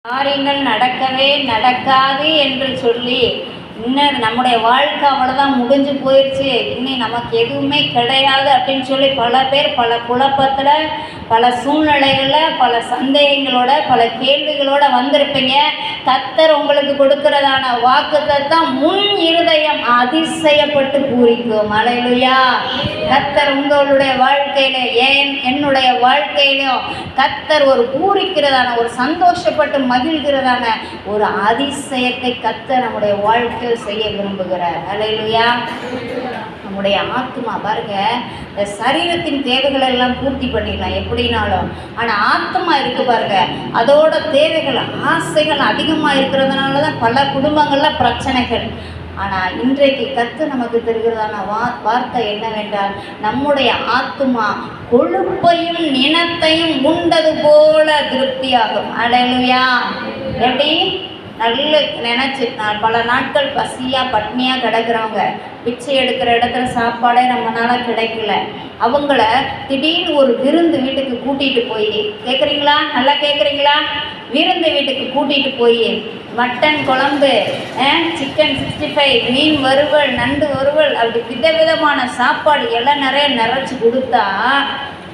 காரியங்கள் நடக்கவே நடக்காது என்று சொல்லி இன்னும் நம்முடைய வாழ்க்கை அவ்வளோதான் முடிஞ்சு போயிடுச்சு, இன்னி நமக்கு எதுவுமே கிடையாது அப்படின்னு சொல்லி பல பேர் பல குழப்பத்தில், பல சூழ்நிலைகளில், பல சந்தேகங்களோட, பல கேள்விகளோடு வந்திருப்பீங்க. கர்த்தர் உங்களுக்கு கொடுக்கிறதான வாக்குத்தத்தம் முன் இருதயம் அதிசயப்பட்டு பூரிக்கும். அல்லேலூயா. கர்த்தர் உங்களுடைய வாழ்க்கையில என்னுடைய வாழ்க்கையிலும் கர்த்தர் ஒரு பூரிக்கிறதான, ஒரு சந்தோஷப்பட்டு மகிழ்கிறதான ஒரு அதிசயத்தை கர்த்தர் நம்முடைய வாழ்க்கையில் செய்ய விரும்புகிறார். அல்லேலூயா. நம்முடைய ஆத்மா பாருங்க, இந்த சரீரத்தின் தேவைகளை எல்லாம் பூர்த்தி பண்ணிடலாம் எப்படினாலும், ஆனால் ஆத்மா இருக்கு பாருங்க, அதோட தேவைகள் ஆசைகள் அதிகமாக இருக்கிறதுனால தான் பல குடும்பங்களில் பிரச்சனைகள். ஆனால் இன்றைக்கு கர்த்தர் நமக்கு தருகிறதான வார்த்தை என்னவென்றால், நம்முடைய ஆத்மா கொழுப்பையும் நினத்தையும் உண்டது போல திருப்தியாகும். அல்லேலூயா. எப்படி நல்ல நினச்சி பல நாட்கள் பசியாக பட்னியாக கிடக்கிறவங்க, பிச்சை எடுக்கிற இடத்துல சாப்பாடே ரொம்ப நாளாக கிடைக்கல, அவங்கள திடீர்னு ஒரு விருந்து வீட்டுக்கு கூட்டிகிட்டு போய், கேட்குறீங்களா, நல்லா கேட்குறீங்களா, விருந்து வீட்டுக்கு கூட்டிகிட்டு போய் மட்டன் குழம்பு, சிக்கன் 65, மீன் வறுவல், நண்டு வறுவல், அப்படி விதவிதமான சாப்பாடு எல்லாம் நிறைய நிறச்சி கொடுத்தா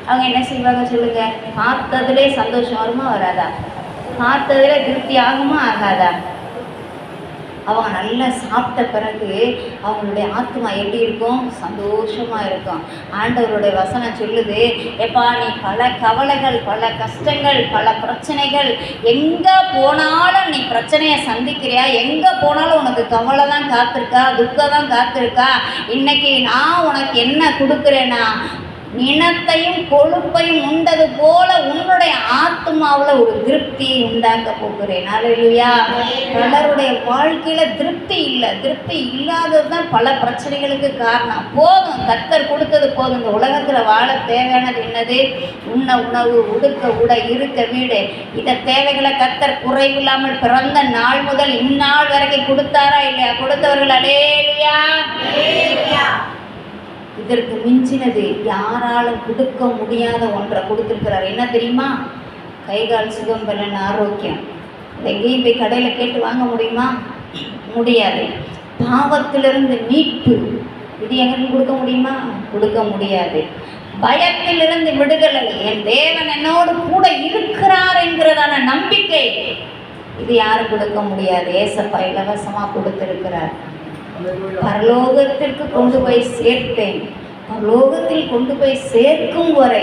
அவங்க என்ன செய்வாங்க சொல்லுங்கள்? பார்த்ததுலே சந்தோஷம் வருமா வராதா? பார்த்ததில் திருப்தி ஆகுமா ஆகாதா? அவங்க நல்லா சாப்பிட்ட பிறகு அவங்களுடைய ஆத்மா எப்படி இருக்கும்? சந்தோஷமாக இருக்கும். ஆண்டவருடைய வசனம் சொல்லுது, எப்பா நீ பல கவலைகள், பல கஷ்டங்கள், பல பிரச்சனைகள், எங்கே போனாலும் நீ பிரச்சனையை சந்திக்கிறியா, எங்கே போனாலும் உனக்கு கவலை தான் காத்திருக்கா, துக்கம் தான் காத்திருக்கா, இன்னைக்கு நான் உனக்கு என்ன கொடுக்குறேன்னா நினத்தையும் கொழுப்பையும் உண்டது போல உன்னுடைய ஆத்மாவில் ஒரு திருப்தியை உண்டாக்க போகிறேன். அல்லேலூயா. பலருடைய வாழ்க்கையில் திருப்தி இல்லை, திருப்தி இல்லாதது தான் பல பிரச்சனைகளுக்கு காரணம். போதும், கர்த்தர் கொடுத்தது போதும். இந்த உலகத்தில் வாழ தேவையானது என்னது? உண்ண உணவு, உடுக்க உடை, இருக்க வீடு, இந்த தேவைகளை கர்த்தர் குறைவில்லாமல் பிறந்த நாள் முதல் இந்நாள் வரைக்கும் கொடுத்தாரா இல்லையா? கொடுத்தவர்கள் அல்லேலூயா. இதற்கு மிஞ்சினது யாராலும் கொடுக்க முடியாத ஒன்றை கொடுத்துருக்கிறார். என்ன தெரியுமா? கைகால் சுகம், பலன், ஆரோக்கியம். எங்கேயும் போய் கடையில் கேட்டு வாங்க முடியுமா? முடியாது. பாவத்திலிருந்து மீட்பு, இது எங்களுக்கு கொடுக்க முடியுமா? கொடுக்க முடியாது. பயத்திலிருந்து விடுதலை, என் தேவன் என்னோடு கூட இருக்கிறார் என்கிறதான நம்பிக்கை, இது யாரும் கொடுக்க முடியாது. ஏசப்பா இலவசமாக கொடுத்திருக்கிறார். பரலோகத்திற்கு கொண்டு போய் சேர்ப்பேன், பரலோகத்தில் கொண்டு போய் சேர்க்கும் வரை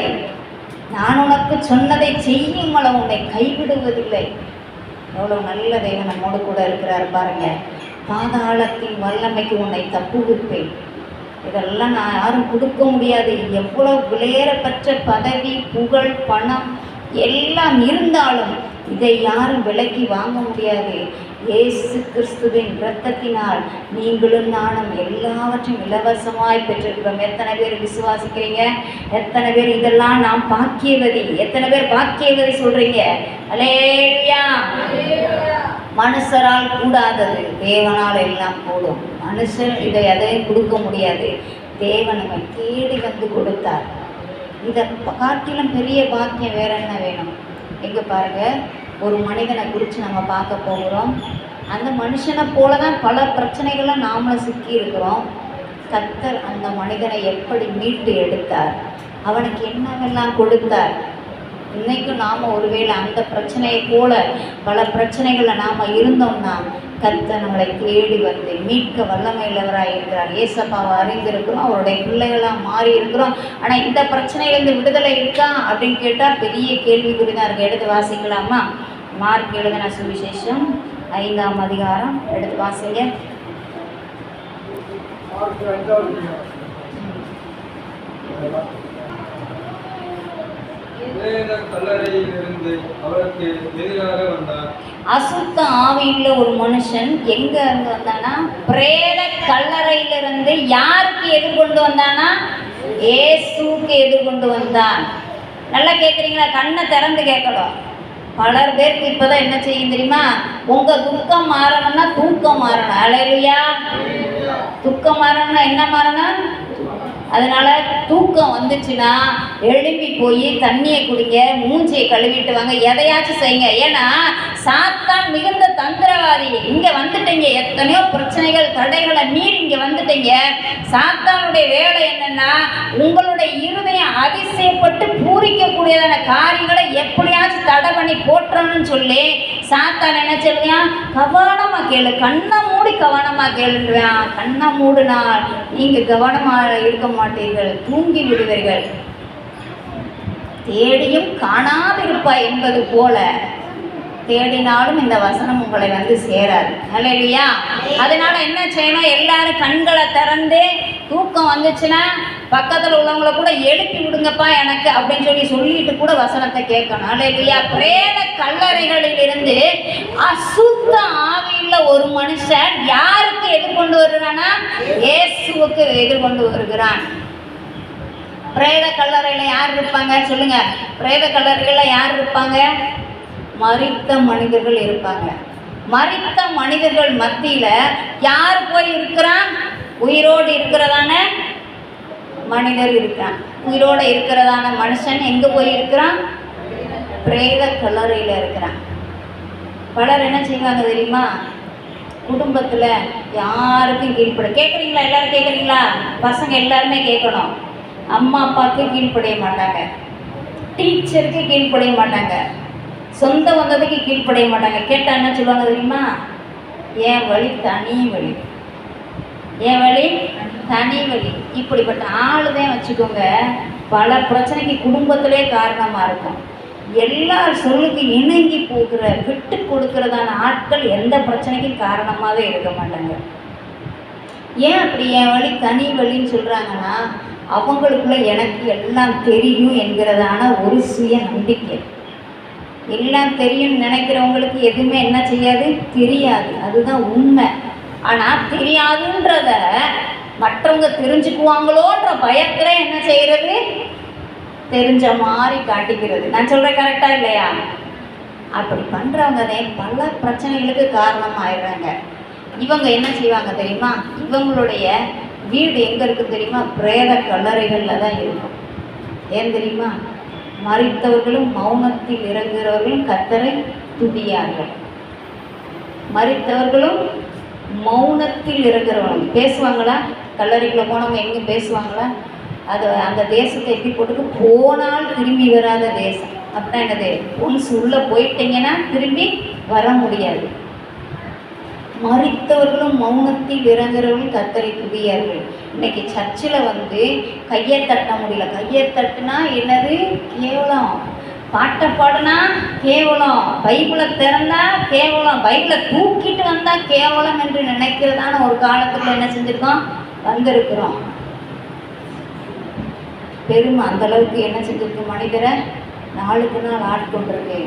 நான் உனக்கு சொன்னதை செய்யும் அளவு உன்னை கைவிடுவதில்லை. எவ்வளோ நல்ல தேவன் நம்மோடு கூட இருக்கிறார் பாருங்க. பாதாளத்தின் வல்லமைக்கு உன்னை தப்புவிப்பேன். இதெல்லாம் நான் யாரும் கொடுக்க முடியாது. எவ்வளோ விலையேறப்பட்ட பதவி, புகழ், பணம் எல்லாம் இருந்தாலும் இதை யாரும் விலைக்கு வாங்க முடியாது. இயேசு கிறிஸ்துவின் இரத்தத்தினால் நீங்களும் நானும் எல்லாவற்றையும் இலவசமாய் பெற்றிருக்கிறோம். எத்தனை பேர் விசுவாசிக்கிறீங்க? எத்தனை பேர் இதெல்லாம் நாம் பாக்கியவதி? எத்தனை பேர் பாக்கியவதி சொல்றீங்க? அல்லேலூயா. மனுஷரால் கூடாதது தேவனால் எல்லாம் கூடும். மனுஷன் இதை எதையும் கொடுக்க முடியாது. தேவன் நம்ம தேடி வந்து கொடுத்தார். இதை காட்டிலும் பெரிய பாக்கியம் வேற என்ன வேணும்? எங்கே பாருங்கள், ஒரு மனிதனை குறித்து நம்ம பார்க்க போகிறோம். அந்த மனுஷனை போல தான் பல பிரச்சனைகளை நாமளும் சிக்கி இருக்கிறோம். கர்த்தர் அந்த மனிதனை எப்படி மீட்டு எடுத்தார், அவனுக்கு என்னவெல்லாம் கொடுத்தார். இன்றைக்கும் நாம் ஒருவேளை அந்த பிரச்சனையை போல பல பிரச்சனைகளில் நாம் இருந்தோம்னா கர்த்தர் நம்மளை தேடி வந்து மீட்க வல்லமை உள்ளவராக இருக்கிறார். ஏசப்பாவை அறிந்திருக்கிறோம், அவருடைய பிள்ளைகளாக மாறி இருக்கிறோம். ஆனால் இந்த பிரச்சனையிலேருந்து விடுதலை இருக்கா அப்படின்னு கேட்டால் பெரிய கேள்விக்குறி தான் இருக்குது. எடுத்து வாசிக்கலாமா? மார்க் எழுதின சுவிசேஷம் 5ஆம் அதிகாரம் எடுத்து வாசிங்க. அசுத்த ஆவியுள்ள ஒரு மனுஷன் எங்க இருந்து வந்தானா? பிரேத கல்லறையிலிருந்து யாருக்கு எதிர்கொண்டு வந்தானா? இயேசுவுக்கு எதிர்கொண்டு வந்தான். நல்லா கேட்குறீங்களா? கண்ணை திறந்து கேட்கணும். பலர் பேருக்கு இப்போதான் என்ன செய்யும் தெரியுமா? உங்கள் துக்கம் மாறணும்னா தூக்கம் மாறணும். அல்லேலூயா. துக்கம் மாறணும்னா என்ன மாறணும்? அதனால தூக்கம் வந்துச்சுன்னா எழுப்பி போய் தண்ணியை குடிங்க, மூஞ்சியை கழுவிட்டு வாங்க, எதையாச்சும் செய்யுங்க. ஏன்னா சாத்தான் மிகுந்த தந்திரவாதி. இங்கே வந்துட்டீங்க, எத்தனையோ பிரச்சனைகள் தடைகளை மீறி இங்கே வந்துட்டீங்க. சாத்தானுடைய வேலை என்னன்னா, உங்களுடைய இருதயம் அதிசயப்பட்டு பூரிக்கக்கூடியதான காரியங்களை எப்படியாச்சும் தடை பண்ணி போட்டுறணும்னு சொல்லி சாத்தான் என்ன சொல்லுவான், கவனமா கேளு, கண்ணை மூடி கவனமா கேளுன்றான். கண்ணை மூடினால் நீங்க கவனமா இருக்க மாட்டீர்கள், தூங்கி விடுவீர்கள். தேடியும் காணாதிருப்பாய் என்பது போல தேடினாலும் இந்த வசனம் உங்களை வந்து சேராது. அல்லேலூயா. அதனால என்ன செய்யணும், எல்லாரும் கண்களை திறந்து தூக்கம் வந்துச்சுன்னா பக்கத்தில் உள்ளவங்களை கூட எழுப்பி விடுங்கப்பா எனக்கு அப்படின்னு சொல்லிட்டு கூட வசனத்தை கேட்கணும். அல்லேலூயா. பிரேத கல்லறைகளில் இருந்து அசுத்த ஆவியுள்ள ஒரு மனுஷன் யாருக்கு எதிர்கொண்டு வருகிறானா, இயேசுவுக்கு எதிர்கொண்டு வருகிறான். பிரேத கல்லறையில் யார் இருப்பாங்க சொல்லுங்க? பிரேத கல்லறையில் யார் இருப்பாங்க? மரித்த மனிதர்கள் இருப்பாங்க. மரித்த மனிதர்கள் மத்தியில யார் போய் இருக்கிறான்? உயிரோடு இருக்கிறதான மனிதர் இருக்கான். உயிரோடு இருக்கிறதான மனுஷன் எங்க போய் இருக்கிறான்? பிரேத கல்லறையில இருக்கிறான். பலர் என்ன செய்வாங்க தெரியுமா, குடும்பத்துல யாருக்கும் கீழ்ப்பட. கேட்குறீங்களா? எல்லாரும் கேட்குறீங்களா? பசங்க எல்லாருமே கேட்கணும். அம்மா அப்பாவுக்கு கீழ்ப்படைய மாட்டாங்க, டீச்சருக்கு கீழ்ப்படைய மாட்டாங்க, சொந்த வந்ததுக்கு கீழ்ப்படைய மாட்டாங்க. கேட்டால் என்ன சொல்லுவாங்க தெரியுமா, என் வழி தனி வழி, என் வழி தனி வழி. இப்படிப்பட்ட ஆளுதான் வச்சுக்கோங்க பல பிரச்சனைக்கு குடும்பத்திலே காரணமாக இருக்கும். எல்லார் சொல்லுக்கு இணங்கி போகிற விட்டு கொடுக்கறதான ஆட்கள் எந்த பிரச்சனைக்கும் காரணமாகவே இருக்க மாட்டாங்க. ஏன் அப்படி என் வழி தனி வழின்னு சொல்கிறாங்கன்னா, அவங்களுக்குள்ள எனக்கு எல்லாம் தெரியும் என்கிறதான ஒரு சுய நம்பிக்கை. எல்லாம் தெரியும்னு நினைக்கிறவங்களுக்கு எதுவுமே என்ன செய்யாது, தெரியாது. அதுதான் உண்மை. ஆனால் தெரியாதுன்றத மற்றவங்க தெரிஞ்சுக்குவாங்களோன்ற பயத்தில் என்ன செய்கிறது, தெரிஞ்ச மாதிரி காட்டிக்கிறது. நான் சொல்கிறேன் கரெக்டா இல்லையா? அப்படி பண்ணுறவங்கதே பல பிரச்சனைகளுக்கு காரணமாயிடுறாங்க. இவங்க என்ன செய்வாங்க தெரியுமா, இவங்களுடைய வீடு எங்கே இருக்குது தெரியுமா, பிரேத கல்லறைகளில் தான் இருக்கும். ஏன் தெரியுமா, மரித்தவர்களும் மௌனத்தில் இறங்குகிறவர்களும் கர்த்தரை துதியார்கள். மரித்தவர்களும் மௌனத்தில் இறங்குறவங்களும் பேசுவாங்களா? கல்லறைக்குள்ள போனவங்க எங்கே பேசுவாங்களா? அது அந்த தேசத்தை எப்படி போட்டுக்கு போனால் திரும்பி வராத தேசம். அப்படின்னா என்னது, ஒன்ஸ் உள்ளே போயிட்டீங்கன்னா திரும்பி வர முடியாது. மரித்தவர்களும் மௌனத்தில் இறங்குறவர்களும் கர்த்தரை துதியார்கள். இன்னைக்கு சர்ச்சில் வந்து கையை தட்ட முடியல. கையை தட்டுனா என்னது, கேவலம். பாட்டை பாடுனா கேவலம், பைபிளை திறந்தா கேவலம், பைபிளை தூக்கிட்டு வந்தால் கேவலம் என்று நினைக்கிறதான ஒரு காலத்துக்குள்ள என்ன செஞ்சுருக்கோம், வந்திருக்கிறோம். பெருமை அந்த அளவுக்கு என்ன செஞ்சிருக்கு, மனிதரை நாளுக்கு நாள் ஆட்கொண்டிருக்கு.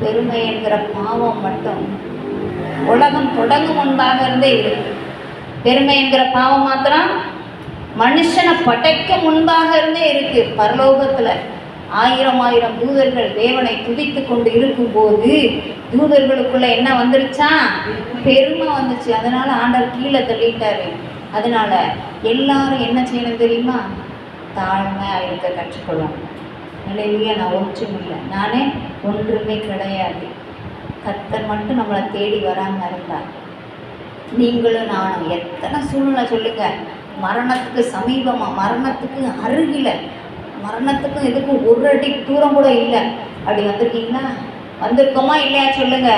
பெருமை என்கிற பாவம் மட்டும் உலகம் தொடங்கும் முன்பாக இருந்தே இருக்கு. பெருமை என்கிற பாவம் மாத்திரம் மனுஷனை படைக்கும் முன்பாக இருந்தே இருக்கு. பரலோகத்தில் ஆயிரம் ஆயிரம் தூதர்கள் தேவனை துதித்து கொண்டு இருக்கும்போது தூதர்களுக்குள்ள என்ன வந்துருச்சா, பெருமை வந்துச்சு. அதனால ஆண்டவர் கீழே தள்ளிட்டாரு. அதனால எல்லாரும் என்ன செய்யணும் தெரியுமா, தாழ்மையாக இருக்க கற்றுக்கொள்ளணும். நிலையிலேயே நான் ஒன்றும் இல்லை, நானே ஒன்றுமே கிடையாது. கர்த்தர் மட்டும் நம்மளை தேடி வராமல் இருந்தார். நீங்களும் நானும் எத்தனை சூழ்நிலை சொல்லுங்க, மரணத்துக்கு சமீபமாக, மரணத்துக்கு அருகில், மரணத்துக்கும் இதுக்கும் ஒரு அடி தூரம் கூட இல்லை. அப்படி வந்திருக்கீங்களா? வந்திருக்கோமா இல்லையா சொல்லுங்க?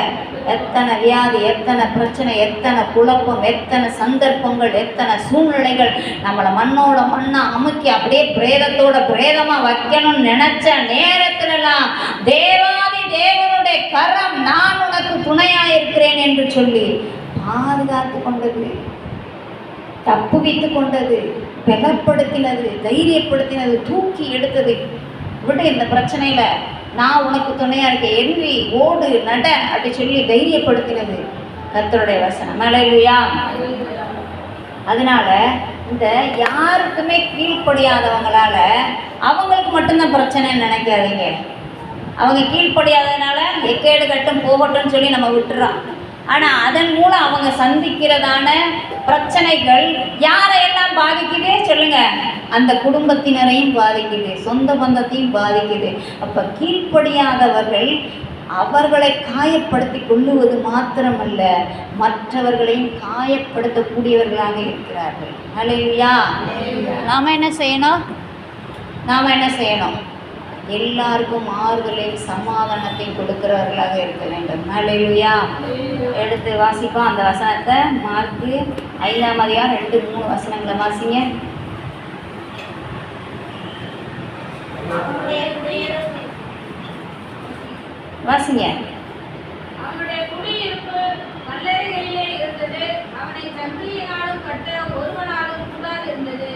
எத்தனை வியாதி, எத்தனை பிரச்சனை, எத்தனை குழப்பம், எத்தனை சந்தர்ப்பங்கள், எத்தனை சூழ்நிலைகள் நம்மளை மண்ணோட மண்ணா அமுக்கி அப்படியே பிரேதத்தோட பிரேதமாக வைக்கணும்னு நினைச்ச நேரத்துலலாம் தேவாதி தேவனுடைய கரம் நான் உனக்கு துணையாக இருக்கிறேன் என்று சொல்லி பாதுகாத்து கொண்டது, தப்புவித்து கொண்டது, பலப்படுத்தினது, தைரியப்படுத்தினது, தூக்கி எடுத்தது. விட இந்த பிரச்சனையில் நான் உனக்கு துணையாக இருக்கேன், எண்ணி ஓடு நட அப்படி சொல்லி தைரியப்படுத்தினது கர்த்தருடைய வசனம். அல்லேலூயா. அதனால இந்த யாருக்குமே கீழ்ப்படியாதவங்களால அவங்களுக்கு மட்டும்தான் பிரச்சனைன்னு நினைக்காதீங்க. அவங்க கீழ்ப்படியாததுனால எக்கேடு கட்டும் போகட்டும்னு சொல்லி நம்ம விட்டுறோம். ஆனால் அதன் மூலம் அவங்க சந்திக்கிறதான பிரச்சனைகள் யாரையெல்லாம் பாதிக்குது சொல்லுங்க? அந்த குடும்பத்தினரையும் பாதிக்குது, சொந்த பந்தத்தையும் பாதிக்குது. அப்போ கீழ்ப்படியாதவர்கள் அவர்களை காயப்படுத்தி கொள்ளுவது மாத்திரமல்ல, மற்றவர்களையும் காயப்படுத்தக்கூடியவர்களாக இருக்கிறார்கள். ஹல்லேலூயா. நாம் என்ன செய்யணும்? எல்லாருக்கும் ஆறுதலையும் சமாதானத்தையும் கொடுக்கிறவர்களாக இருக்க வேண்டும். ஹல்லேலூயா. எடுத்து வாசிப்போம் அந்த வசனத்தை. மார்க்கு 5ஆம் அதிகாரம் 2-3 வசனங்களை வாசிங்க. வாசிங்க. அவனுடைய குடியிருப்பு கல்லறைகளிலே இருந்தது. அவனை சங்கிலியினாலும் கட்ட ஒருவனாலும் கூடாது இருந்தது.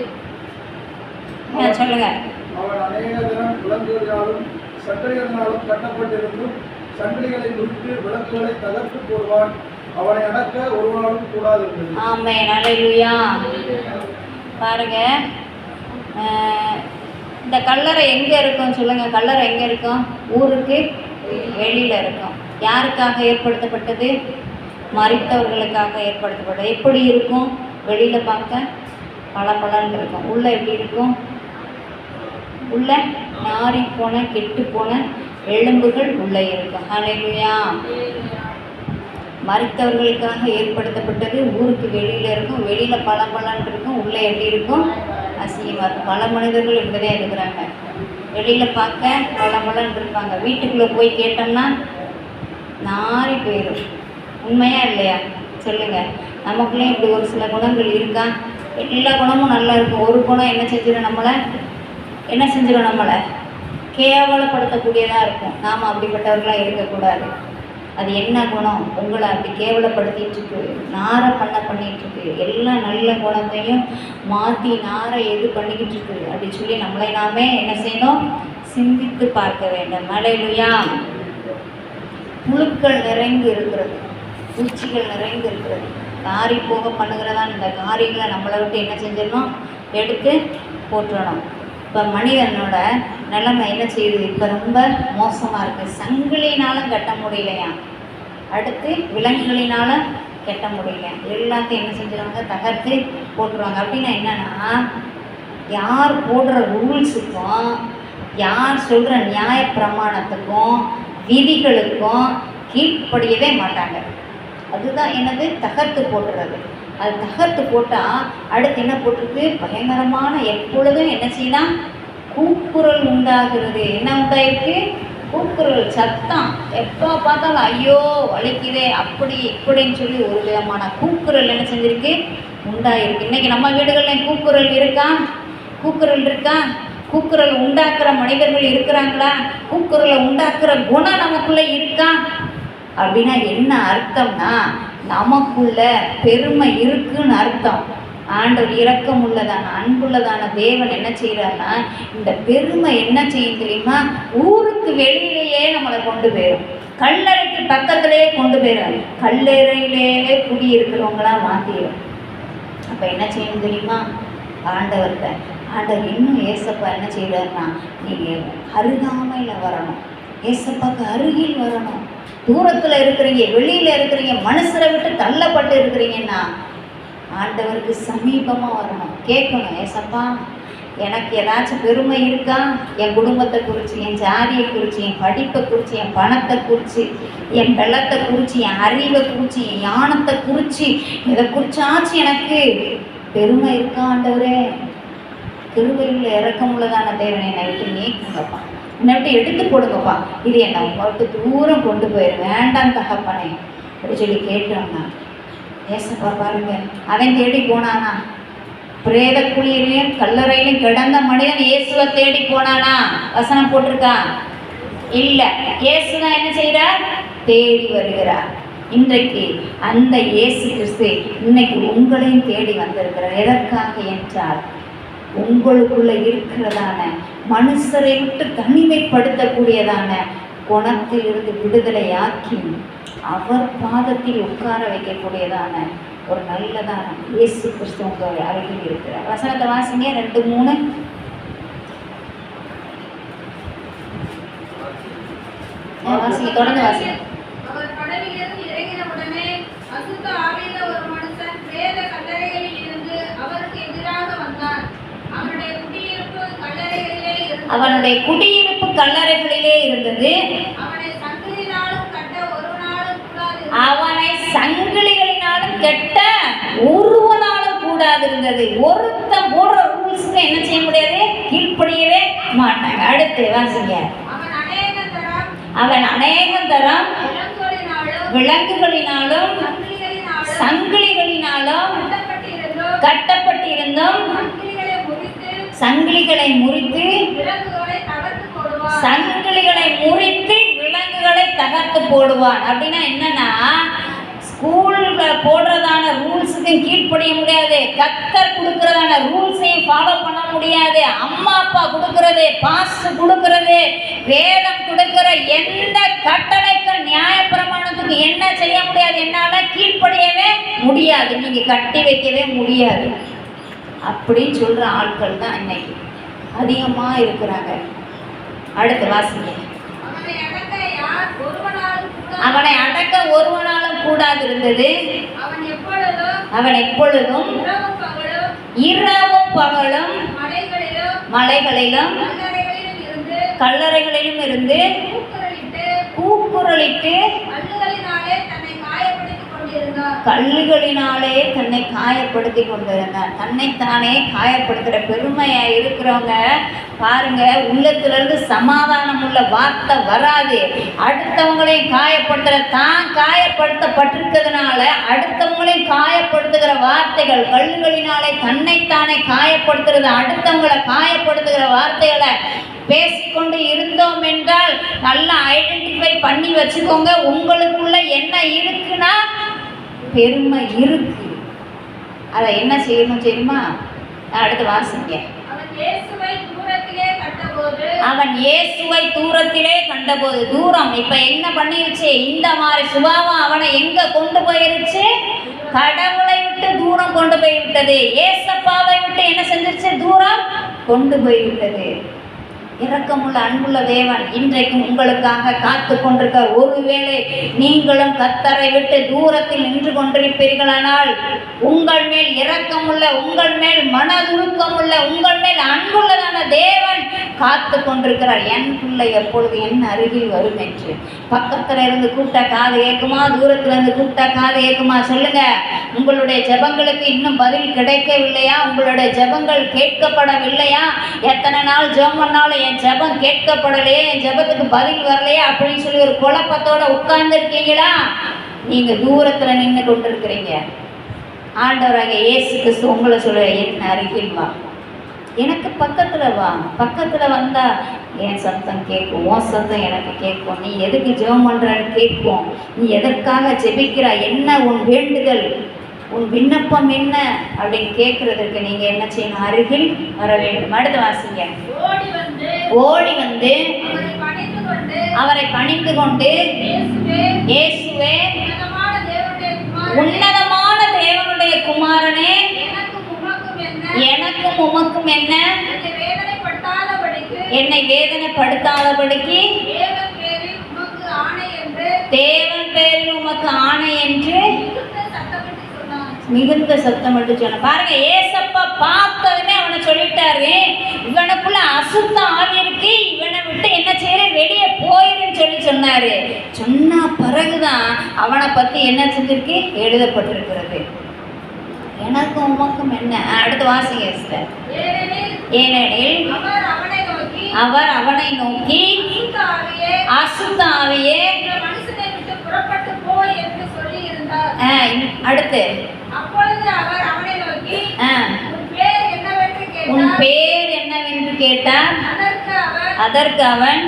சொல்லுங்க. அவன் அநேக தினம் விலங்குகளினாலும் சங்கிலிகளினாலும் கட்டப்பட்டிருந்தும் சங்கிலிகளை முறித்து விளக்குகளை தகர்த்து போடுவான். அவனை அடக்க ஒருவனாலும் கூடாது இருந்தது. ஆமென். ஹல்லேலூயா. பாருங்க, இந்த கல்லறை எங்கே இருக்கும் சொல்லுங்க? கல்லறை எங்கே இருக்கும்? ஊருக்கு வெளியில் இருக்கும். யாருக்காக ஏற்படுத்தப்பட்டது? மரித்தவர்களுக்காக ஏற்படுத்தப்பட்டது. எப்படி இருக்கும்? வெளியில் பார்க்க பளபளன்னு இருக்கும். உள்ளே எப்படி இருக்கும்? உள்ள நாரி போன கெட்டு போன எலும்புகள் உள்ளே இருக்கும். ஹல்லேலூயா. மரித்தவர்களுக்காக ஏற்படுத்தப்பட்டது ஊருக்கு வெளியில் இருக்கும். வெளியில் பளபளன்னு இருக்கும், உள்ளே எப்படி இருக்கும்? அசிங்கமாக இருக்கும். பல மனிதர்கள் இப்படிதான் இருக்கிறாங்க. வெளியில் பார்க்க பளபளன்னு இருப்பாங்க, வீட்டுக்குள்ளே போய் கேட்டோம்னா நாரி போயிடும். உண்மையா இல்லையா சொல்லுங்கள்? நமக்குள்ளே இப்படி ஒரு சில குணங்கள் இருக்கா? எல்லா குணமும் நல்லா இருக்கும். ஒரு குணம் என்ன செஞ்சிடும்? நம்மளை கேவலப்படுத்தக்கூடியதாக இருக்கும். நாம் அப்படிப்பட்டவர்களாக இருக்கக்கூடாது. அது என்ன குணம்? உங்களை அப்படி கேவலப்படுத்திட்டுருக்கு, நாரை பண்ணிகிட்ருக்கு. எல்லா நல்ல குணத்தையும் மாற்றி நாரை எது பண்ணிக்கிட்டு இருக்கு அப்படி சொல்லி நம்மளை நாமே என்ன செய்யணும்? சிந்தித்து பார்க்க வேண்டும். ஹல்லேலூயா. புழுக்கள் நிறைந்து இருக்கிறது, பூச்சிகள் நிறைந்து இருக்கிறது. காரி போக பண்ணுகிறதான் இந்த காரிகளை நம்மளை விட்டு என்ன செஞ்சிடணும்? எடுத்து போட்டுடணும். இப்போ மனிதனோட நிலைமை என்ன செய்யுது? இப்போ ரொம்ப மோசமாக இருக்குது. சங்கிலினாலும் கட்ட முடியலையா, அடுத்து விலங்குகளினாலும் கட்ட முடியல. எல்லாத்தையும் என்ன செஞ்சுருவாங்க? தகர்த்து போட்டுருவாங்க. அப்படின்னா என்னென்னா, யார் போடுற ரூல்ஸுக்கும் யார் சொல்கிற நியாய பிரமாணத்துக்கும் விதிகளுக்கும் கீழ்ப்படியவே மாட்டாங்க. அதுதான் என்னது? தகர்த்து போட்டுறது. அது தகர்த்து போட்டால் அடுத்து என்ன போட்டிருக்கு? பயங்கரமான எப்பொழுதும் என்ன செய்யலாம்? கூக்குரல் உண்டாகிறது. என்ன உண்டாயிருக்கு? கூக்குரல், சத்தம். எப்போ பார்த்தாலும் ஐயோ வலிக்குதே அப்படி இப்படின்னு சொல்லி ஒரு விதமான கூக்குரல் என்ன செஞ்சுருக்கு? உண்டாயிருக்கு. இன்றைக்கி நம்ம வீடுகளில் கூக்குரல் இருக்கா? கூக்குரல் உண்டாக்குற மனிதர்கள் இருக்கிறாங்களா? கூக்குரலை உண்டாக்குற குணம் நமக்குள்ளே இருக்கா? அப்படின்னா என்ன அர்த்தம்னா, நமக்குள்ள பெருமை இருக்குன்னு அர்த்தம். ஆண்டவர் இரக்கம் உள்ளதான அன்புள்ளதான தேவன் என்ன செய்கிறாருன்னா, இந்த பெருமை என்ன செய்யும் தெரியுமா? ஊருக்கு வெளியிலேயே நம்மளை கொண்டு போயிடும். கல்லறைக்கு பக்கத்திலேயே கொண்டு போயிடும். கல்லறையிலேயே குடியிருக்கிறவங்களாம் மாற்றிடும். அப்போ என்ன செய்யணும் தெரியுமா? ஆண்டவர் இன்னும் ஏசப்பா என்ன செய்கிறாருன்னா, நீங்கள் அருகாமையில் வரணும், ஏசப்பாக்கு அருகில் வரணும். தூரத்தில் இருக்கிறீங்க, வெளியில் இருக்கிறீங்க, மனுஷரை விட்டு தள்ளப்பட்டு இருக்கிறீங்கன்னா ஆண்டவருக்கு சமீபமாக வரணும். கேட்கணும், ஏசப்பா எனக்கு ஏதாச்சும் பெருமை இருக்கா? என் குடும்பத்தை குறித்து, என் ஜாதியை குறித்து, என் படிப்பை குறித்து, என் பணத்தை குறித்து, என் வெள்ளத்தை குறித்து, என் அறிவை குறித்து, என் ஞானத்தை குறித்து, இதை குறிச்சாச்சும் எனக்கு பெருமை இருக்கா? ஆண்டவரே, கிருபையில் இரக்கமுள்ளதான தேவனை என்னை விட்டு நீக்குங்கப்பா, என்னை விட்டு எடுத்து போடுங்கப்பா, இது என்னை விட்டு தூரம் கொண்டு போயிரு, வேண்டாம் தகப்பனே அப்படி சொல்லி கேட்டோம்னா ஏசப்பா பாருங்க, அவன் தேடி போனானா? பிரேத குழியிலையும் கல்லறையிலும் கிடந்த மனிதன் இயேசுவை தேடி போனானா? வசனம் போட்டிருக்கா? இல்லை. இயேசுதான் என்ன செய்கிறார்? தேடி வருகிறார். இன்றைக்கு அந்த இயேசு கிறிஸ்து இன்னைக்கு உங்களையும் தேடி வந்திருக்கிறார். எதற்காக என்றால், உங்களுக்குள்ள இருக்கிறதான மனுஷரை விட்டு தனிமைப்படுத்தக்கூடியதான குணத்தில் இருந்து விடுதலையாக்கி அவர் பாதத்தில் உட்கார வைக்கக்கூடியதான ஒரு நல்லதான இயேசு கிறிஸ்து உங்கள் அருகில் இருக்கிறார். வசனத்தை வாசிங்க, 2-3. வாசிங்க, தொடர்ந்து வாசிங்க. அவர் படவிலிருந்து இறங்கின உடனே அவனுடைய குடியிருப்பு கல்லறைகளிலே இருந்தது. அவனை சங்கிலியினாலும் கட்ட ஒருவனாலும் கூடாது. அவனை சங்கிலிகளினாலும் கெட்ட ஒருவனாலும் கூடாது இருந்தது. ஒருத்தன் போடுற ரூல்ஸ்க்கு என்ன செய்ய முடியாது, கீழ்ப்படியவே மாட்டாங்க. அடுத்து வாசிங்க. அவன் அநேக தரம் விலங்குகளினாலும் சங்கிலிகளினாலும் கட்டப்பட்டிருந்தும் சங்கிலிகளை முறித்து விலங்குகளை தகர்த்து போடுவான். அப்படின்னா என்னன்னா, ஸ்கூல்ல போடுறதான ரூல்ஸுக்கு கீழ்ப்படிய முடியாது, கர்த்தர் கொடுக்கறதான ரூல்ஸையும் ஃபாலோ பண்ண முடியாது, அம்மா அப்பா கொடுக்கறது, பாஸ் கொடுக்கறது, வேதம் கொடுக்கிற எந்த கட்டளைக்கு நியாயப்பிரமாணத்துக்கு என்ன செய்ய முடியாது, என்னால கீழ்ப்படியவே முடியாது, நீங்க கட்டி வைக்கவே முடியாது அப்படின்னு சொல்ற ஆட்கள் தான் இன்னைக்கு அதிகமா இருக்கிறாங்க. அடுத்து வாசிங்க. அவனை அடக்க ஒருவனாலும் கூடாது இருந்தது. அவன் எப்பொழுதும் இரவும் பகலும் மலைகளிலும் கல்லறைகளிலும் இருந்து கூக்குரலிட்டு கல்லுகளினாலே தன்னை காயப்படுத்தி கொண்டிருந்தார். தன்னைத்தானே காயப்படுத்துகிற பெருமையா இருக்கிறவங்க பாருங்க, உள்ளத்திலிருந்து சமாதானம் உள்ள வார்த்தை வராது. அடுத்தவங்களையும் காயப்படுத்துற, தான் காயப்படுத்தப்பட்டிருக்கிறதுனால அடுத்தவங்களையும் காயப்படுத்துகிற வார்த்தைகள், கல்லுகளினாலே தன்னைத்தானே காயப்படுத்துறது, அடுத்தவங்களை காயப்படுத்துகிற வார்த்தைகளை பேசிக்கொண்டு இருந்தோம் என்றால் நல்லா ஐடென்டிஃபை பண்ணி வச்சுக்கோங்க. உங்களுக்குள்ள என்ன இருக்குன்னா பெருமை இருக்கு. அதை என்ன செய்யணும் தெரியுமா? அடுத்து வாசிங்க. அவன் இயேசுவை தூரத்திலே கண்டபோது, தூரம் இப்ப என்ன பண்ணிருச்சு, இந்த மாதிரி சுபாவம் அவனை எங்க கொண்டு போயிருச்சு, கடவுளை விட்டு தூரம் கொண்டு போய்விட்டது. ஏசப்பாவை விட்டு என்ன செஞ்சிருச்சு, தூரம் கொண்டு போய்விட்டது. இரக்கமுள்ள அன்புள்ள தேவன் இன்றைக்கும் உங்களுக்காக காத்து கொண்டிருக்க, ஒருவேளை நீங்களும் கர்த்தரை விட்டு தூரத்தில் நின்று கொண்டிருப்பீர்களானால், உங்கள் மேல் இரக்கமுள்ள, உங்கள் மேல் மனதுருக்கமுள்ள, உங்கள் மேல் அன்புள்ளதான தேவன் காத்து கொண்டிருக்கிறார். என் பிள்ளை எப்பொழுது என் அருகில் வரும் என்று. பக்கத்துல இருந்து கூப்பிட்டா காது கேட்குமா, தூரத்துல இருந்து கூப்பிட்டா காது கேட்குமா? சொல்லுங்க. உங்களுடைய ஜெபங்களுக்கு இன்னும் பதில் கிடைக்கவில்லையா? உங்களுடைய ஜெபங்கள் கேட்கப்படவில்லையா? எத்தனை நாள் ஜெபம் பண்ணாலும் என் ஜெபம் கேட்கப்படலையே, என் ஜெபத்துக்கு பதில் வரலையே அப்படின்னு சொல்லி ஒரு குழப்பத்தோட உட்கார்ந்து இருக்கீங்களா? நீங்க தூரத்துல நின்று கொண்டிருக்கிறீங்க. ஆண்டவராக இயேசு கிறிஸ்து உங்களை சொல்ல, என் அருகில் வா, எனக்கு பக்கத்துல வா. பக்கத்துல வந்தா என் சத்தம் கேட்கும், உன் சத்தம் எனக்கு கேட்கும். நீ எதுக்கு ஜெபம் பண்றன்னு கேட்கும். நீ எதற்காக ஜெபிக்கிறா, என்ன உன் வேண்டுதல், உன் விண்ணப்பம் என்ன அப்படின்னு கேட்கறதுக்கு நீங்க என்ன செய்யணும், அருகில் வர வேண்டும். அடுத்து வாசிங்க. ஓடி வந்து அவரை பணிந்து கொண்டு, இயேசுவே உன்னதமான தேவனுடைய குமாரனே, எனக்கும் உமக்கும் என்ன, என்னை வேதனைப்படுத்தாதபடிக்கு தேவன் பேரில் உமக்கு ஆணை என்று மிகுந்த சத்தம் மட்டும் சொன்ன. பாருங்க, ஏசப்பா பார்த்ததுமே அவனை சொல்லிட்டாரு, இவனுக்குள்ள அசுத்த ஆவி இருக்கு, இவனை விட்டு என்ன செய்யற, வெளியே போயிருன்னு சொல்லி சொன்னாரு. சொன்ன பிறகுதான் அவனை பத்தி என்ன செஞ்சிருக்கு, எழுதப்பட்டிருக்கிறது. எனக்கும் உமக்கும் என்ன. அடுத்து வாசிங்க சிஸ்டர். ஏனெனில் அவர் அவனை நோக்கி, அசுத்த ஆவியே அடுத்து உன் பேர் என்னவென்று கேட்டார். அதற்கு அவன்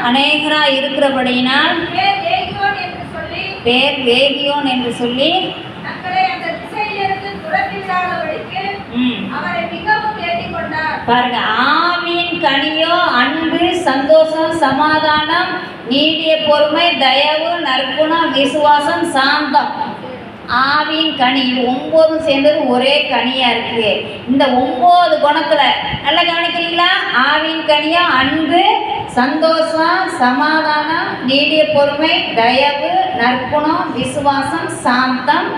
அநேகராய் இருக்கிறபடியினால் பேர் லேகியோன் என்று சொல்லி பாருங்க, ஆவியின் கனியோ அன்பு, சந்தோஷம், சமாதானம், நீடிய பொறுமை, தயவு, நற்குணம், விசுவாசம், சாந்தம். ஆவியின் கனி 9 சேர்ந்தது ஒரே கனியா இருக்கு. இந்த 9 குணத்துல நல்லா கவனிக்கிறீங்களா? ஆவியின் கனியா அன்பு, சந்தோஷம், சமாதானம், நீடிய பொறுமை, தயவு, நற்குணம், விசுவாசம், சாந்தம்,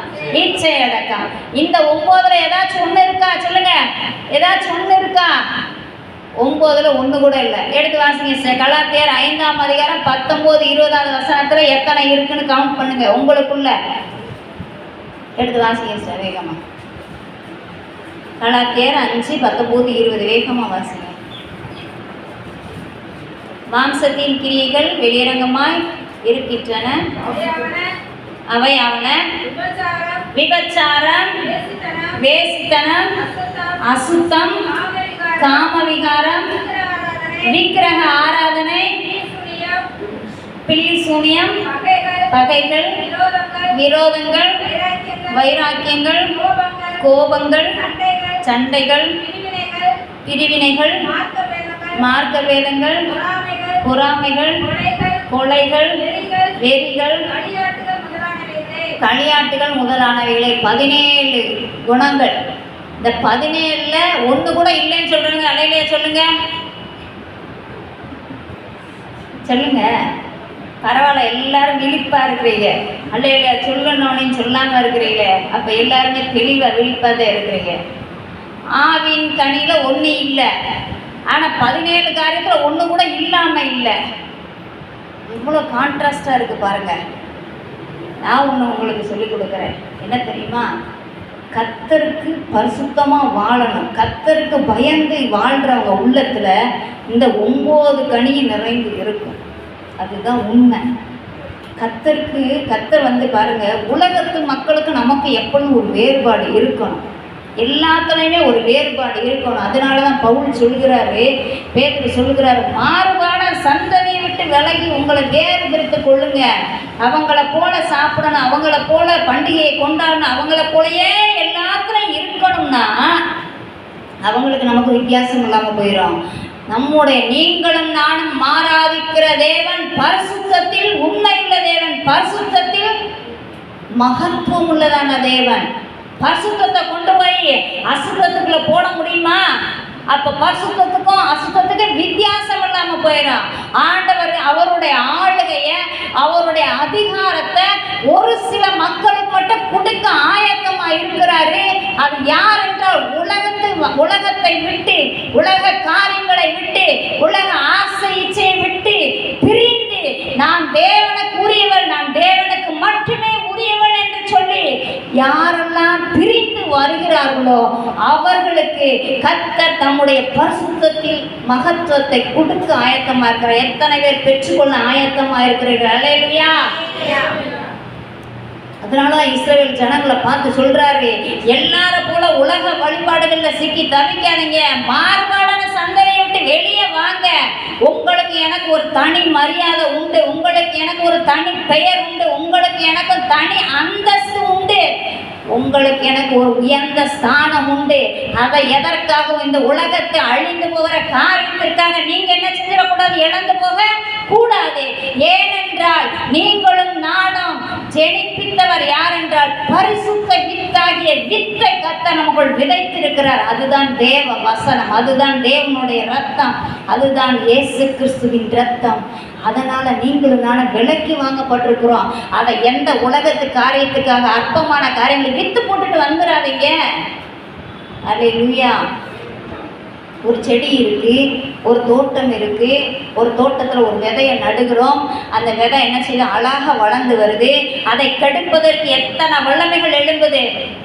இச்சை அடக்கம். இந்த 9ல ஏதாச்சும் ஒண்ணு இருக்கா? சொல்லுங்க, ஏதாச்சும் ஒண்ணு இருக்கா? 9ல் 1 கூட இல்லை. எடுத்து வாசிங்க. கலாத்தியர் 5ஆம் அதிகாரம் 19, 20வது வசனத்தில் எத்தனை இருக்குன்னு கவுண்ட் பண்ணுங்க உங்களுக்குள்ள. எடுத்து வாசிங்க சார் வேகமா. கலாத்தியர் 5, 19, 20 வேகமாக வாசிங்க. மாம்சத்தின் கிரியைகள் வெளியரங்கமாய் இருக்கின்றன. அவையாவன விபச்சாரம், வேசித்தனம், அசுத்தம், காமவிகாரம், விக்கிரக ஆராதனை, பில்லி சூனியம், பகைகள், விரோதங்கள், வைராக்கியங்கள், கோபங்கள், சண்டைகள், பிரிவினைகள், மார்க்க வேதங்கள், பொறாமைகள், கொலைகள், வெறிகள், களியாட்டுகள் முதலானவைகளை 17 குணங்கள். இந்த 17ல் 1 கூட இல்லைன்னு சொல்றீங்க. அலையிலே சொல்லுங்க சொல்லுங்க. பரவாயில்ல, எல்லாரும் விழிப்பா இருக்கிறீங்க. அல்லையா சொல்லணும்னு சொல்லாம இருக்கிறீங்க. அப்ப எல்லாருமே தெளிவா விழிப்பா தான் இருக்கிறீங்க. ஆவின் கனியில 1 இல்லை, ஆனா 17 காரியத்துல 1 கூட இல்லாம இல்லை. இவ்வளோ கான்ட்ராஸ்டா இருக்கு பாருங்க. நான் ஒன்று உங்களுக்கு சொல்லிக் கொடுக்குறேன். என்ன தெரியுமா? கர்த்தருக்கு பரிசுத்தமாக வாழணும். கர்த்தருக்கு பயந்து வாழ்கிறவங்க உள்ளத்தில் இந்த 9 கனியும் நிறைந்து இருக்கும். அதுதான் உண்மை. கர்த்தர் பாருங்க, உலகத்து மக்களுக்கு நமக்கு எப்பொழுதும் ஒரு வேறுபாடு இருக்கணும். எல்லாத்துலேயுமே ஒரு வேறுபாடு இருக்கணும். அதனால தான் பவுல் சொல்கிறாரு, பேதுரு சொல்கிறாரு, மாறுபாட சந்ததியை விட்டு விலகி உங்களை வேறு பிரித்து கொள்ளுங்க. அவங்கள போல சாப்பிடணும், அவங்கள போல பண்டிகையை கொண்டாடணும், அவங்கள போலயே எல்லாத்துலையும் இருக்கணும்னா அவங்களுக்கு நமக்கு வித்தியாசம் இல்லாமல் போயிடும். நம்முடைய நீங்களும் நானும் மாறாதிக்கிற தேவன் பரிசுத்தத்தில் உண்மையுள்ள தேவன், பரிசுத்தத்தில் மகத்துவம் உள்ளதான தேவன். பரிசுத்தத்தை கொண்டு போய் அசுத்தத்துக்குள்ள போட முடியுமா? அப்ப பரிசுத்தத்துக்கும் அசுத்தத்துக்கும் வித்தியாசம் இல்லாம போயிடும். ஆண்டவர் அவருடைய ஆளுகைய, அவருடைய அதிகாரத்தை ஒரு சில மக்களுக்கு மட்டும் கொடுக்க ஆயத்தமா இருக்கிறாரு. அது யார் என்றால் உலகத்தை விட்டு, உலக காரியங்களை விட்டு, உலக ஆசை இச்சையை விட்டு பிரிந்து நான் தேவனுக்கு உரியவள், நான் தேவனுக்கு மட்டுமே உரியவள் என்று சொல்லி யாரெல்லாம் பிரிந்து வருகிறார்களோ அவர்களுக்கு கர்த்தர் தம்முடைய பரிசுத்தத்தில் மகத்துவத்தை கொடுக்க ஆயத்தமா இருக்கிறார். எத்தனை பேர் பெற்றுக்கொள்ள ஆயத்தமா இருக்கிறீர்கள்? அல்லேலூயா. அதனாலதான் இஸ்ரவேல் ஜனங்களை பார்த்து சொல்றாரு, எல்லாரும் போல உலக வழிபாடுகள்ல சிக்கி தவிக்காதீங்க. மாறுபாடான சந்ததியை விட்டு வெளியே வாங்க. உங்களுக்கு எனக்கு ஒரு தனி மரியாதை உண்டு, உங்களுக்கு எனக்கு ஒரு தனி பெயர் உண்டு, உங்களுக்கு எனக்கு தனி அந்தஸ்து உண்டு, உங்களுக்கு எனக்கு ஒரு உயர்ந்த ஸ்தானம் உண்டு. அதை எதற்காகவும் இந்த உலகத்தை அழிந்து போகிற காரியத்திற்காக நீங்க என்ன செஞ்சிடக்கூடாது, இழந்து போக கூடாது. ஏனென்றால் நீங்களும் நானும் ஜெனிப்பித்தவர் யார் என்றால் பரிசுத்த வித்தாகிய வித்தை கர்த்தர் நமக்குள் விதைத்திருக்கிறார். அதுதான் தேவ வசனம், அதுதான் தேவனுடைய ரத்தம், அதுதான் இயேசு கிறிஸ்துவின் ரத்தம். அதனால நீங்களும் நானும் விலைக்கு வாங்கப்பட்டிருக்கிறோம். அதை எந்த உலகத்து காரியத்துக்காக அற்பமான காரியங்களை வித்து போட்டுட்டு வந்துடாதீங்க. அல்லேலூயா. ஒரு செடி இருக்கு, ஒரு தோட்டம் இருக்கு, ஒரு தோட்டத்தில் ஒரு விதையை நடுகிறோம். அந்த விதை என்ன செய்யுது, அழகாக வளர்ந்து வருது. அதை கெடுப்பதற்கு எத்தனை வல்லமைகள் எழும்புது.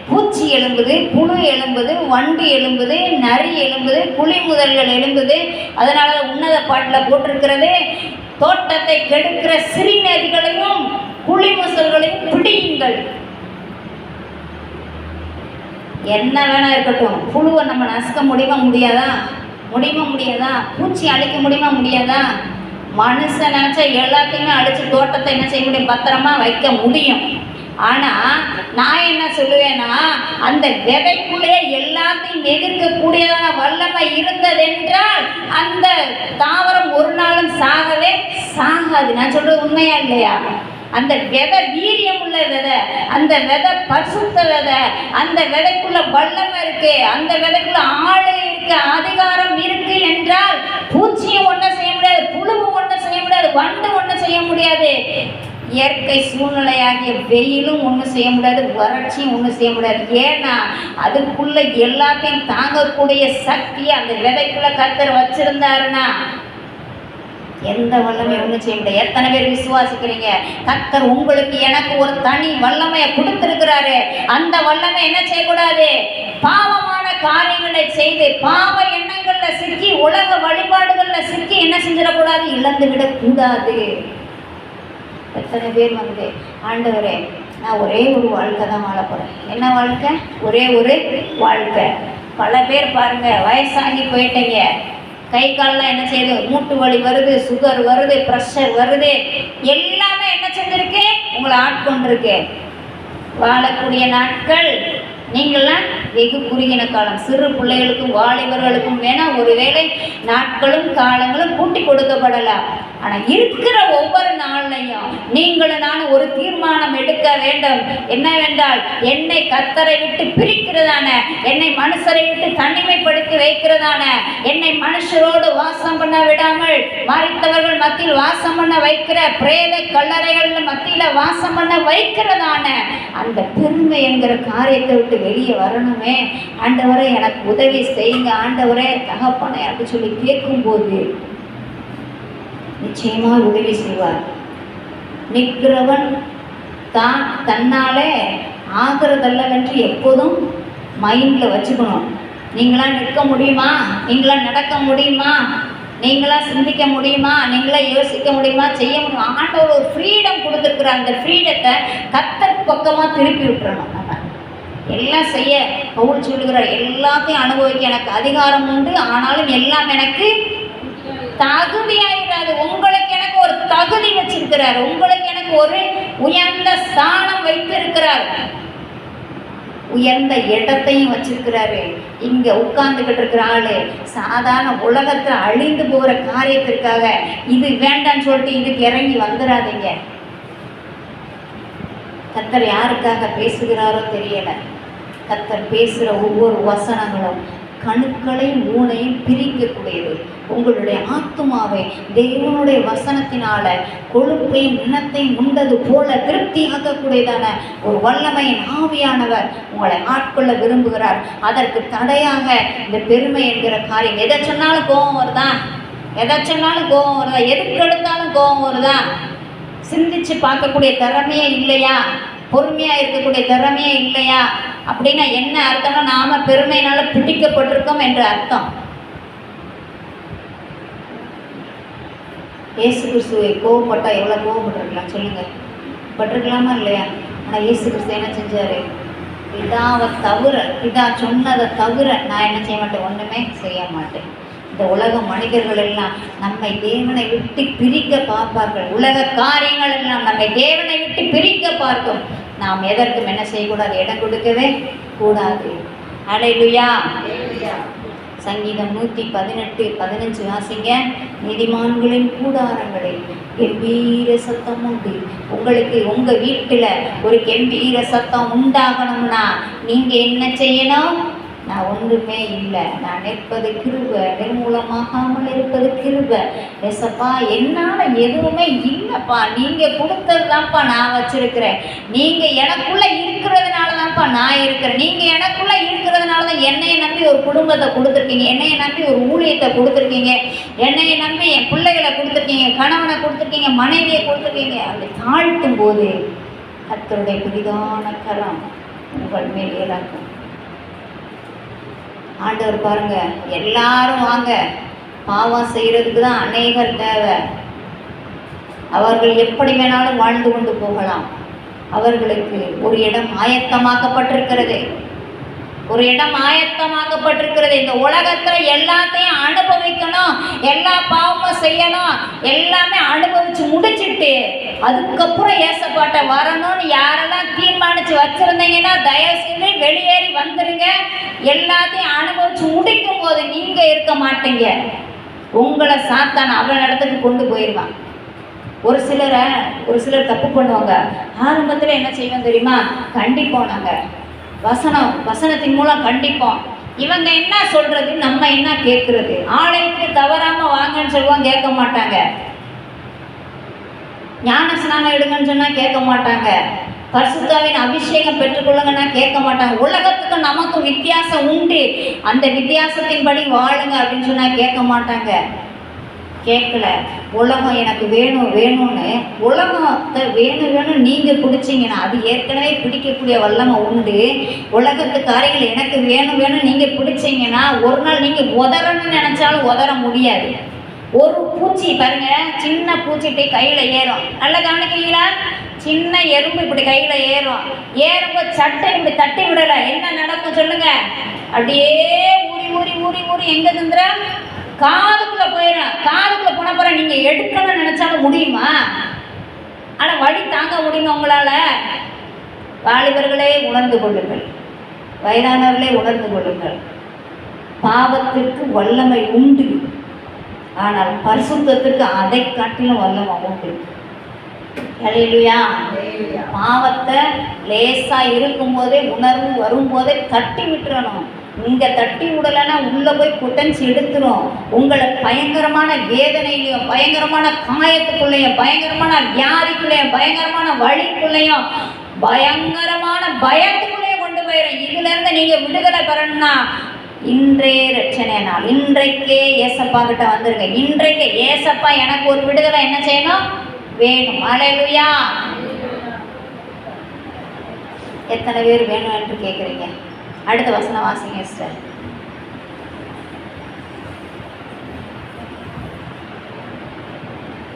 பூச்சி எழும்புது, புழு எழும்புது, வண்டு எழும்புது, நரி எழும்புது, புலி முதல்கள் எழும்புது. அதனால உன்னத பாட்டில் போட்டிருக்கிறது, தோட்டத்தை கெடுக்கிற சிறுநதிகளையும் புலிமுசல்களையும் பிடியுங்கள். என்ன வேணா இருக்கட்டும், புழுவை நம்ம நசுக்க முடியாதா? முடியாதா? பூச்சி அழிக்க முடியாதா? மனுஷன் நினைச்சா எல்லாத்தையுமே அழிச்சு தோட்டத்தை என்ன செய்ய முடியும், பத்திரமா வைக்க முடியும். ஆனா நான் என்ன சொல்லுவேன்னா, அந்த விதைக்குள்ளே எல்லாத்தையும் எதிர்க்கக்கூடியதான வல்லமை இருந்ததென்றால் அந்த தாவரம் ஒரு நாளும் சாகவே சாகாது. நான் சொல்றது உண்மையா இல்லையா? அந்த விதை வீரியம் உள்ள விதை, அந்த விதை பரிசுத்த விதை, அந்த விதைக்குள்ள வல்லமை இருக்கு, அந்த விதைக்குள்ள ஆளு இருக்கு, அதிகாரம் இருக்கு என்றால் பூச்சியும் ஒன்றும் செய்ய முடியாது, புழுவும் ஒன்றும் செய்ய முடியாது, வண்டு ஒன்றும் செய்ய முடியாது. இயற்கை சூழ்நிலையாகிய வெயிலும் ஒன்றும் செய்ய முடியாது, வறட்சியும் ஒன்றும் செய்ய முடியாது. ஏன்னா அதுக்குள்ள எல்லாத்தையும் தாங்கக்கூடிய சக்தி அந்த விதைக்குள்ள கர்த்தர் வச்சிருந்தாருன்னா எந்த வல்லமை ஒன்றும் செய்ய முடியாது. எத்தனை பேர் விசுவாசிக்கிறீங்க? கர்த்தர் உங்களுக்கு எனக்கு ஒரு தனி வல்லமையை கொடுத்திருக்கிறாரு. அந்த வல்லமை என்ன செய்யக்கூடாது? பாவமான காரியங்களை செய்து பாவ எண்ணங்கள்ல சிக்கி உலக வழிபாடுகள்ல சிக்கி என்ன செஞ்சிடக்கூடாது? இழந்து விடக்கூடாது. எத்தனை பேர் ஆண்டவரே நான் ஒரே ஒரு வாழ்க்கை தான் வாழ போகிறேன். என்ன வாழ்க்கை? ஒரே ஒரு வாழ்க்கை. பல பேர் பாருங்க, வயசாகி போயிட்டீங்க, கை காலெலாம் என்ன செய்யுது? மூட்டு வலி வருது, சுகர் வருது, ப்ரெஷர் வருது, எல்லாமே என்ன செஞ்சிருக்கு? உங்களை ஆட்கொண்டிருக்கு. வாழக்கூடிய நாட்கள் நீங்கள்லாம் வெகு குறுகின காலம். சிறு பிள்ளைகளுக்கும் வாலிபர்களுக்கும் வேணால் ஒருவேளை நாட்களும் காலங்களும் கூட்டி கொடுக்கப்படலாம். ஆனால் இருக்கிற ஒவ்வொரு நாள்லையும் நீங்களும் நானும் ஒரு தீர்மானம் எடுக்க வேண்டும். என்னவென்றால், என்னை கர்த்தரை விட்டு பிரிக்கிறதான, என்னை மனுஷரை விட்டு தனிமைப்படுத்தி வைக்கிறதான, என்னை மனுஷரோடு வாசம் பண்ண விடாமல் மரித்தவர்கள் மத்தியில் வாசம் பண்ண வைக்கிற, பிரேத கல்லறைகள் மத்தியில் வாசம் பண்ண வைக்கிறதான அந்த பெருமை என்கிற காரியத்தை விட்டு வெளியே வரணுமே. ஆண்டவரே எனக்கு உதவி செய்யுங்க, ஆண்டவரே தகப்பனே அப்படி சொல்லி கேட்கும்போது நிச்சயமா உதவி செய்வார். நிற்கிறவன் தான் தன்னாலே ஆகிறதல்லவென்று எப்போதும் மைண்டில் வச்சுக்கணும். நீங்களாம் நிற்க முடியுமா? நீங்களாம் நடக்க முடியுமா? நீங்களா சிந்திக்க முடியுமா? நீங்களா யோசிக்க முடியுமா? செய்ய முடியுமா? ஆண்டவர் ஒரு ஃப்ரீடம் கொடுத்துருக்குற அந்த ஃப்ரீடத்தை கர்த்தர் பக்கமாக திருப்பி விட்டுறணும். நம்ம எல்லாம் செய்ய பவுல் சொல்லுகிறார், எல்லாத்தையும் அனுபவிக்க எனக்கு அதிகாரம் உண்டு, ஆனாலும் எல்லாம் எனக்கு தகுதியாயிராது. உங்களுக்கு எனக்கு ஒரு தகுதி வச்சிருக்கிறார், உங்களுக்கு எனக்கு ஒரு உயர்ந்த ஸ்தானம் வைத்திருக்கிறார், உயர்ந்த இடத்தையும் வச்சிருக்கிறாரு. இங்க உட்கார்ந்துகிட்டு இருக்கிற ஆளு சாதாரண உலகத்துல அழிந்து போகிற காரியத்திற்காக இது வேண்டான்னு சொல்லிட்டு இதுக்கு இறங்கி வந்துடாதீங்க. கர்த்தர் யாருக்காக பேசுகிறாரோ தெரியல. கர்த்தர் பேசுகிற ஒவ்வொரு வசனங்களும் கணுக்களையும் ஊனையும் பிரிக்கக்கூடியது. உங்களுடைய ஆத்துமாவை தேவனுடைய வசனத்தினால கொழுப்பையும் இனத்தையும் உண்டது போல திருப்தி ஆக்கக்கூடியதான ஒரு வல்லமையின் ஆவியானவர் உங்களை ஆட்கொள்ள விரும்புகிறார். அதற்கு தடையாக இந்த பெருமை என்கிற காரியம். எதை சொன்னாலும் கோபம் வருதா? எதை சொன்னாலும் கோபம் வருதா? எதுக்கு எடுத்தாலும் கோபம் வருதா? சிந்திச்சு பார்க்கக்கூடிய திறமையே இல்லையா? பொறுமையாக இருக்கக்கூடிய திறமையே இல்லையா? அப்படின்னா என்ன அர்த்தம்னா, நாம பெருமையினால பிடிக்கப்பட்டிருக்கோம் என்ற அர்த்தம். இயேசு கிறிஸ்துவை கோவப்பட்டா எவ்வளோ கோவப்பட்டிருக்கலாம் சொல்லுங்க? பட்டிருக்கலாமா இல்லையா? ஆனால் இயேசு கிறிஸ்து என்ன செஞ்சாரு? பிதாவை தவிர, பிதா சொன்னதை தவிர நான் என்ன செய்ய மாட்டேன்? ஒன்றுமே செய்ய மாட்டேன். இந்த உலக மனிதர்கள் எல்லாம் நம்மை தேவனை விட்டு பிரிக்க பார்ப்பார்கள். உலக காரியங்கள் எல்லாம் நம்மை தேவனை விட்டு பிரிக்க பார்க்கும். நாம் எதற்கும் என்ன செய்யக்கூடாது? இடம் கொடுக்கவே கூடாது. அல்லேலூயா. சங்கீதம் 118:15 வாசிங்க. நீதிமான்களின் கூடாரங்களில் கெம்பீர சத்தம் உண்டு. உங்களுக்கு உங்கள் வீட்டில் ஒரு கெம்பீர சத்தம் உண்டாகணும்னா நீங்கள் என்ன செய்யணும்? நான் ஒன்றுமே இல்லை, நான் நிற்பது கிருபை, நிர்மூலமாகாமல் இருப்பது கிருபை. ஏசப்பா என்னால் எதுவுமே இல்லைப்பா, நீங்கள் கொடுத்தது தான்ப்பா நான் வச்சுருக்கிறேன். நீங்கள் எனக்குள்ளே இருக்கிறதுனால தான்ப்பா நான் இருக்கிறேன். நீங்கள் எனக்குள்ளே இருக்கிறதுனால தான் என்னையை நம்பி ஒரு குடும்பத்தை கொடுத்துருக்கீங்க, என்னையை நம்பி ஒரு ஊழியத்தை கொடுத்துருக்கீங்க, என்னையை நம்பி என் பிள்ளைகளை கொடுத்துருக்கீங்க, கணவனை கொடுத்துருக்கீங்க, மனைவியை கொடுத்துருக்கீங்க. அப்படி தாழ்த்தும் போது கர்த்தருடைய புதிதான கரம் உங்கள் மேல் இறக்கும். ஆண்டவர் பாருங்க, எல்லாரும் வாங்க, பாவம் செய்யறதுக்கு தான் அநேகர் தேவை. அவர்கள் எப்படி வேணாலும் வாழ்ந்து கொண்டு போகலாம். அவர்களுக்கு ஒரு இடம் ஆயத்தமாக்கப்பட்டிருக்கிறது, ஒரு இடம் ஆயத்தமாக்கப்பட்டிருக்கிறது. இந்த உலகத்துல எல்லாத்தையும் அனுபவிக்கணும், எல்லா பாவமும் செய்யணும், எல்லாமே அனுபவிச்சு முடிச்சுட்டு அதுக்கப்புறம் ஏசப்பாட்ட வரணும்னு யாரெல்லாம் தீர்மானிச்சு வச்சிருந்தீங்கன்னா தயவு செஞ்சு வெளியேறி வந்துருங்க. எல்லாத்தையும் அனுபவிச்சு முடிக்கும் போது நீங்க இருக்க மாட்டீங்க, உங்களை சாத்தான் அவன் இடத்துக்கு கொண்டு போயிடுவான். ஒரு சிலர் தப்பு பண்ணுவாங்க. ஆரம்பத்தில் என்ன செய்வோம் தெரியுமா? கண்டிப்போம், நாங்கள் வசனத்தின் மூலம் கண்டிப்போம். இவங்க என்ன சொல்றது, நம்ம என்ன கேட்கறது? ஆலயத்துக்கு தவறாம வாங்கன்னு சொல்லுவாங்க, கேட்க மாட்டாங்க. ஞான ஸ்நானம் எடுங்கன்னு சொன்னால் கேட்க மாட்டாங்க. பரிசுத்தாவின் அபிஷேகம் பெற்றுக்கொள்ளுங்கன்னா கேட்க மாட்டாங்க. உலகத்துக்கு நமக்கு வித்தியாசம் உண்டு, அந்த வித்தியாசத்தின்படி வாழுங்க அப்படின்னு சொன்னால் கேட்க மாட்டாங்க. கேட்கல. உலகம் எனக்கு வேணும் வேணும்னு உலகத்தை வேணும் நீங்கள் பிடிச்சிங்கன்னா அது ஏற்கனவே பிடிக்கக்கூடிய வல்லமை உண்டு. உலகத்து காரியங்கள் எனக்கு வேணும் நீங்கள் பிடிச்சிங்கன்னா ஒரு நாள் நீங்கள் உதறணும்னு நினச்சாலும் உதற முடியாது. ஒரு பூச்சி பாருங்க, சின்ன பூச்சி இப்படி கையில் ஏறும், நல்லா கவனிக்கிறீங்களா? சின்ன எறும்பு இப்படி கையில் ஏறும்போது சட்டை இப்படி தட்டி விடலை, என்ன நடக்கும் சொல்லுங்க? அப்படியே ஊறி ஊறி ஊறி ஊறி எங்கே திந்துற காதுக்குள்ளே போயிடும். காதுக்குள்ளே போன பிறகு நீங்கள் எடுக்கணும்னு நினச்சாலும் முடியுமா? ஆனால் வழி தாங்க முடியுமா உங்களால்? வாலிபர்களே உணர்ந்து கொள்ளுங்கள், வயதானவர்களே உணர்ந்து கொள்ளுங்கள். பாவத்திற்கு வல்லமை உண்டு, ஆனால் பரிசுத்தத்துக்கு அதை காட்டிலும் வல்லமை உண்டு. ஹல்லேலூயா. பாவத்தை லேசாக இருக்கும்போதே உணர்வு வரும்போதே தட்டி விட்டுறணும். இங்கே தட்டி விடலைன்னா உள்ளே போய் குட்டஞ்சி எடுத்துரும். உங்களை பயங்கரமான வேதனையிலையும் பயங்கரமான காயத்துக்குள்ளேயும் பயங்கரமான வியாதிக்குள்ளேயும் பயங்கரமான வழிக்குள்ளேயும் பயங்கரமான பயத்துக்குள்ளேயும் கொண்டு போயிடும். இதுலேருந்து நீங்கள் விடுதலை பெறணும்னா இன்றைய ரட்சணை நாள், இன்றைக்கே ஏசப்பா கிட்ட வந்துருங்க. இன்றைக்கு ஏசப்பா எனக்கு ஒரு விடுதலை என்ன செய்யணும் வேணும். ஹல்லேலூயா. எத்தனை பேர் வேணும் என்று கேட்குறீங்க? அடுத்த வசனம் வாசிங்க சிஸ்டர்.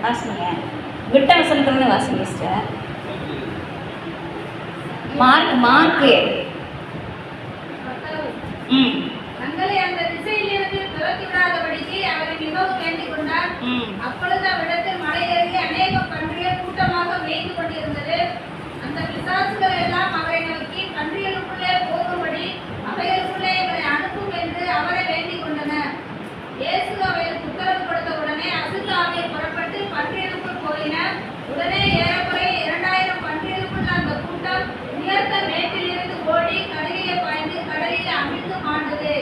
வாசிங்க, விட்ட வசனத்துல வாசிங்க சிஸ்டர். மார்க்கு தங்களை அந்த திசையிலிருந்து துரத்தி விடாதபடிக்கு அவரை மிகவும் வேண்டிக் கொண்டார். அப்பொழுது அவ்விடத்தில் மலையருகே அநேக பன்றிகள் கூட்டமாக மேய்ந்து கொண்டிருந்தது. அந்த பிசாசுகள் எல்லாம் அவரை நோக்கி பன்றிகளுக்குள்ளே போகும்படி அவைகளுக்குள்ளே இவரை அனுப்பும் என்று அவரை வேண்டிக் கொண்டனர். இயேசு அவைகளுக்கு உத்தரவு கொடுத்த உடனே அசுத்த ஆவிகள் புறப்பட்டு பன்றிகளுக்குள் போயின. உடனே ஏறக்குறைய 2000 பன்றிகளுக்குள்ள அந்த கூட்டம் உயர்ந்த மேட்டிலிருந்து ஓடி கரையை பாய்ந்து கடலில் அமிழ்ந்து மாண்டது.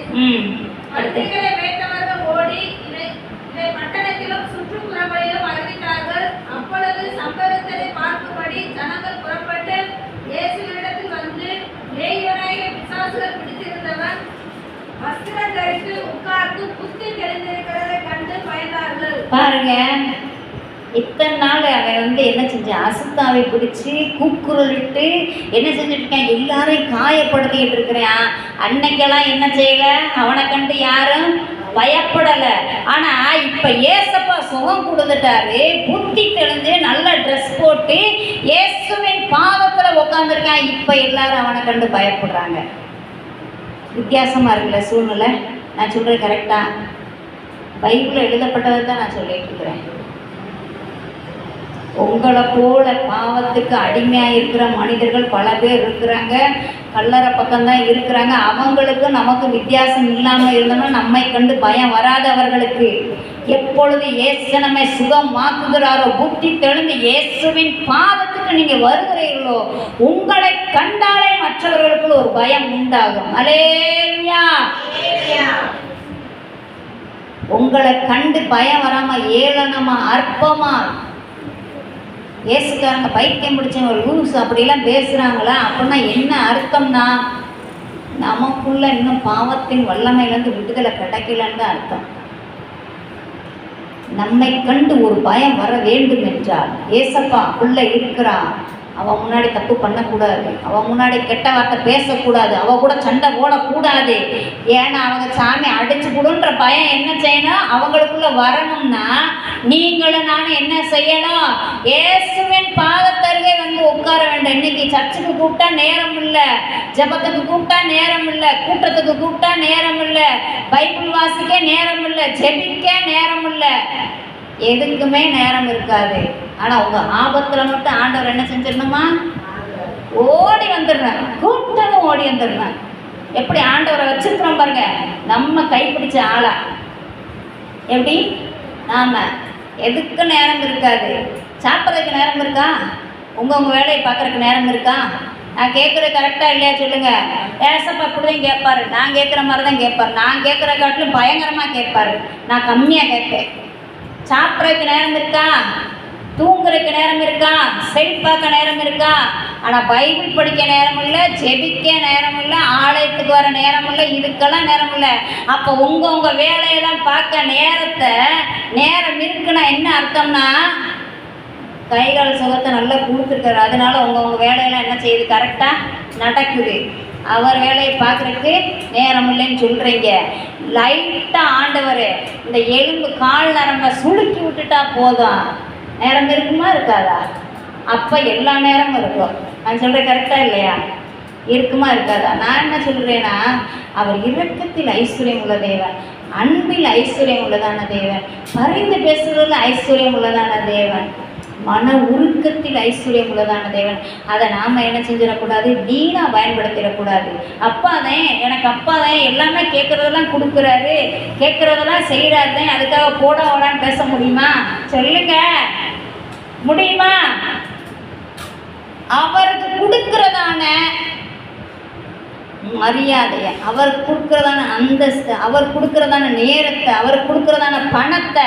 பன்றிகளை மேய்த்தவர்கள் ஓடி இதை பட்டணத்திலும் சுற்றுப்புறங்களிலும் அறிவித்தார்கள். அப்பொழுது சம்பவத்தை பார்க்கும்படி ஜனங்கள் புறப்பட்டு இயேசுவினிடத்தில் வந்து லேகியோனாகிய பிசாசுகள் பிடித்திருந்தவன் வஸ்திரம் தரித்து உட்கார்ந்து புத்தி தெளிந்திருக்கிறதை கண்டு பயந்தார்கள். பாருங்க, இத்தனை நாள் அவன் என்ன செஞ்சான்? அசுத்தாவை பிடிச்சி கூக்குரலிட்டு என்ன செஞ்சுட்டு இருக்கான்? எல்லாரையும் காயப்படுத்திக்கிட்டு இருக்கிறான். அன்னைக்கெல்லாம் என்ன செய்யல? அவனை கண்டு யாரும் பயப்படலை. ஆனால் இப்போ ஏசப்பா சுகம் கொடுத்துட்டாரு, புத்தி தெளிஞ்சு நல்ல ட்ரெஸ் போட்டு இயேசுவின் பாதத்தில் உட்காந்துருக்கான். இப்போ எல்லாரும் அவனை கண்டு பயப்படுறாங்க. வித்தியாசமாக இருக்குல்ல சூழ்நிலை? நான் சொல்கிறேன் கரெக்டா? பைபிளில் எழுதப்பட்டதை தான் நான் சொல்லிட்டு இருக்கிறேன். உங்களை போல பாவத்துக்கு அடிமையாக இருக்கிற மனிதர்கள் பல பேர் இருக்கிறாங்க, கல்லறை பக்கம்தான் இருக்கிறாங்க. அவங்களுக்கு நமக்கு வித்தியாசம் இல்லாமல் இருந்தோம்னா நம்மை கண்டு பயம் வராதவர்களுக்கு எப்பொழுது இயேசு நம்மை சுகமாக்குகிறாரோ, புத்தி தெளிந்து இயேசுவின் பாதத்துக்கு நீங்கள் வருகிறீர்களோ, உங்களை கண்டாலே மற்றவர்களுக்கு ஒரு பயம் உண்டாகும். அல்லேலூயா. உங்களை கண்டு பயம் வராமல் ஏளனமா அற்பமா ஏசுக்காரங்க பைத்தியம் பிடிச்சவங்க லூஸ் அப்படிலாம் பேசுகிறாங்களா? அப்படின்னா என்ன அர்த்தம்னா நமக்குள்ள இன்னும் பாவத்தின் வல்லமையிலேருந்து விடுதலை கிடைக்கலன்னு தான் அர்த்தம். நம்மை கண்டு ஒரு பயம் வர வேண்டும் என்றால் ஏசப்பா உள்ள இருக்கிறான். அவன் முன்னாடி தப்பு பண்ணக்கூடாது, அவன் முன்னாடி கெட்ட வார்த்தை பேசக்கூடாது, அவன் கூட சண்டை போடக்கூடாது. ஏன்னா அவங்க சாமி அடிச்சு கொடுன்ற பயம் என்ன செய்யணும்? அவங்களுக்குள்ள வரணும்னா நீங்களும் நானும் என்ன செய்யணும்? இயேசுவின் பாதத்தருகே வந்து உட்கார வேண்டும். இன்னைக்கு சர்ச்சுக்கு கூப்பிட்டா நேரம் இல்லை, ஜபத்துக்கு கூப்பிட்டா நேரம் இல்லை, கூட்டத்துக்கு கூப்பிட்டா நேரம் இல்லை, பைபிள் வாசிக்க நேரம் இல்லை, ஜெபிக்க நேரம் இல்லை, எதுக்குமே நேரம் இருக்காது. ஆனால் உங்கள் ஆபத்தில் மட்டும் ஆண்டவர் என்ன செஞ்சிடணுமா? ஓடி வந்துடுறேன், கூட்டமும் ஓடி வந்துடுறேன். எப்படி ஆண்டவரை வச்சிருக்கிறோம் பாருங்க, நம்ம கைப்பிடிச்ச ஆளா. எப்படி நாம் எதுக்கு நேரம் இருக்காது? சாப்பிட்றதுக்கு நேரம் இருக்கா? உங்கள் வேலையை பார்க்குறதுக்கு நேரம் இருக்கா? நான் கேட்குறது கரெக்டாக இல்லையா சொல்லுங்கள். ஏசப்பா அப்படி தான் கேட்பாரு, நான் கேட்குற மாதிரி தான் கேட்பார். நான் கேட்குற காட்டிலும் பயங்கரமாக கேட்பார், நான் கம்மியாக கேட்பேன். சாப்பிட்றதுக்கு நேரம் இருக்கா? தூங்குறதுக்கு நேரம் இருக்கா? செல் பார்க்க நேரம் இருக்கா? ஆனால் பைபிள் படிக்க நேரம் இல்லை, ஜெபிக்க நேரம் இல்லை, ஆலயத்துக்கு வர நேரம் இல்லை, இதுக்கெல்லாம் நேரம் இல்லை. அப்போ உங்கள் வேலையெல்லாம் பார்க்க நேரம் இருக்குன்னா என்ன அர்த்தம்னா, கைகால் சுகத்தை நல்லா கொடுத்துருக்காரு, அதனால உங்கள் வேலையெல்லாம் என்ன செய்யுது? கரெக்டாக நடக்குது. அவர் வேலையை பார்க்குறதுக்கு நேரம் இல்லைன்னு சொல்கிறீங்க. லைட்டாக ஆண்டவர் இந்த எலும்பு கால் நரம்ப சுளுக்கி விட்டுட்டா போதும், நேரம் இருக்குமா இருக்காதா? அப்போ எல்லா நேரமும் இருக்கும். நான் சொல்கிறேன் கரெக்டாக இல்லையா? இருக்குமா இருக்காதா? நான் என்ன சொல்கிறேன்னா, அவர் இரக்கத்தில் ஐஸ்வர்யம் உள்ள தேவன், அன்பில் ஐஸ்வர்யம் உள்ளதான தேவன், பரிந்து பேசுவதில் ஐஸ்வர்யம் உள்ளதான தேவன், மன உருக்கத்தில் ஐஸ்வர்யம் உள்ளதான தேவன். அதை நாம் என்ன செஞ்சிடக்கூடாது? வீணாக பயன்படுத்திடக்கூடாது. எனக்கு அப்பா தான் எல்லாமே கேட்குறதெல்லாம் கொடுக்குறாரு, கேட்குறதெல்லாம் செய்கிறாரு, அதுக்காக போட ஓடான்னு பேச முடியுமா? சொல்லுங்க, முடியுமா? அவருக்கு கொடுக்குறதான மரியாதையை, அவர் கொடுக்குறதான அந்தஸ்து, அவர் கொடுக்குறதான நேரத்தை, அவர் கொடுக்குறதான பணத்தை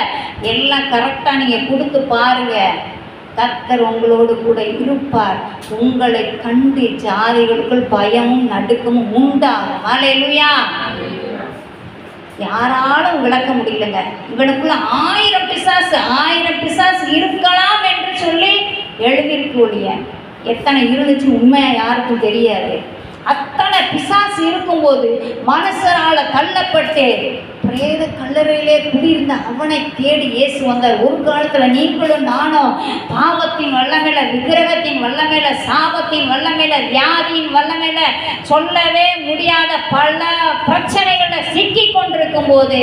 எல்லாம் கரெக்டாக நீங்கள் கொடுத்து பாருங்க. கர்த்தர் உங்களோடு கூட இருப்பார். உங்களை கண்டு ஜாதிகளுக்குள் பயமும் நடுக்கமும் உண்டாகும். அல்லேலூயா. யாராலும் விளக்க முடியலங்க. இவனுக்குள்ள 1000 பிசாசு இருக்கலாம் என்று சொல்லி எழுதியிருக்கு ஒழிய எத்தனை இருந்துச்சு உண்மையாக யாருக்கும் தெரியாது. அத்தனை பிசாசு இருக்கும்போது மனுஷரால் தள்ளப்பட்டு பிரேத கல்லறையிலே குடியிருந்த அவனை தேடி இயேசு வந்தார். ஒரு காலத்தில் நீங்களும் நானும் பாவத்தின் வல்லமையில, விக்கிரகத்தின் வல்லமையில, சாபத்தின் வல்லமையில, வியாதியின் வல்லமையில, சொல்லவே முடியாத பல பிரச்சனைகளை சிக்கி கொண்டிருக்கும் போது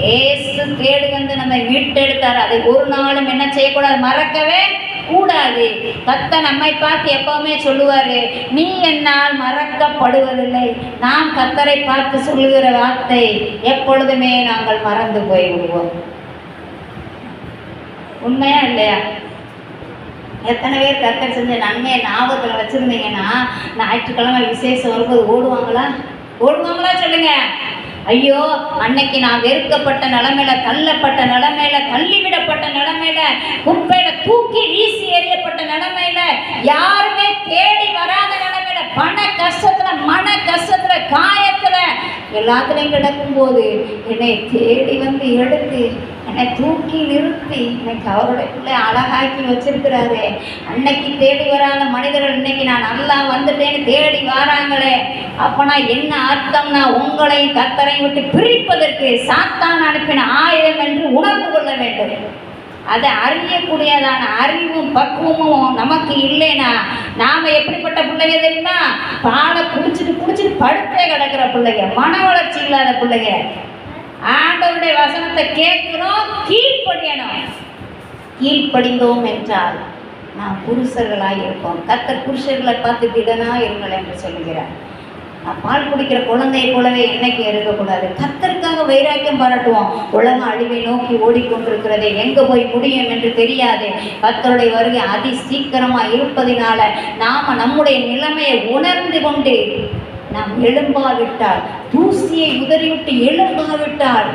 இயேசு தேடி வந்து நம்ம மீட்டெடுத்தார். அதை ஒரு நாளும் என்ன செய்யக்கூடாது? மறக்கவே கூடாது. கர்த்தர் நம்மை பார்த்து எப்பவுமே சொல்லுவாரு, நீ என்னால் மறக்கப்படுவதில்லை. நாம் கர்த்தரை பார்த்து சொல்லுகிற வார்த்தை எப்பொழுதுமே நாங்கள் மறந்து போய் விடுவோம். உண்மையா இல்லையா? எத்தனை பேர் கர்த்தர் செஞ்ச நன்மையை ஞாபகத்தில் வச்சிருந்தீங்கன்னா ஞாயிற்றுக்கிழமை விசேஷம் வரும்போது ஓடுவாங்களா சொல்லுங்க. ஐயோ, அன்னைக்கு நான் வெறுக்கப்பட்ட நிலைமையில, தள்ளப்பட்ட நிலைமையில, தள்ளிவிடப்பட்ட நிலைமையில, குப்பையில தூக்கி வீசி எறியப்பட்ட நிலைமையில, யாருமே தேடி வராத நிலைமையில, பண கஷ்டத்துல, மன கஷ்டத்துல, காயத்துல எல்லாத்துலையும் கிடக்கும் போது என்னை தேடி வந்து எடுத்து என்னை தூக்கி நிறுத்தி இன்னைக்கு அவருடைய பிள்ளை அழகாக்கி வச்சிருக்கிறாரு. அன்னைக்கு தேடி வராத மனிதர்கள் இன்னைக்கு நான் நல்லா வந்துட்டேன்னு தேடி வராங்களே. அப்பனா என்ன அர்த்தம்னா, உங்களையும் கர்த்தரையும் விட்டு பிரிப்பதற்கு சாத்தான் அனுப்பின ஆயுதம் என்று உணர்ந்து கொள்ள வேண்டும். அதை அறியக்கூடியதான அறிவும் பக்குவமும் நமக்கு இல்லைன்னா நாம் எப்படிப்பட்ட பிள்ளைங்க தெரியுமா? பாலை குடிச்சிட்டு படுத்தே கிடக்கிற பிள்ளைங்க, மன வளர்ச்சி இல்லாத பிள்ளைங்க. ஆண்டவருடைய வசனத்தை கேட்கிறோம், கீழ்ப்படிந்தோம் என்றால் நாம் புருஷர்களாக இருப்போம். கர்த்தர் புருஷர்களை பார்த்து திடனா இருங்கள் என்று சொல்லுகிறார். பால் குடிக்கிற குழந்தையை போலவே என்னைக்கு இருக்கக்கூடாது. கர்த்தருக்காக வைராக்கியம் பாராட்டுவோம். உலகம் அழிவை நோக்கி ஓடிக்கொண்டிருக்கிறது, எங்கே போய் முடியும் என்று தெரியாது. கர்த்தருடைய வருகை அதி சீக்கிரமாக இருப்பதினால நாம் நம்முடைய நிலைமையை உணர்ந்து கொண்டு நாம் எழும்பாவிட்டால், தூசியை உதறிவிட்டு எழும்பாவிட்டால்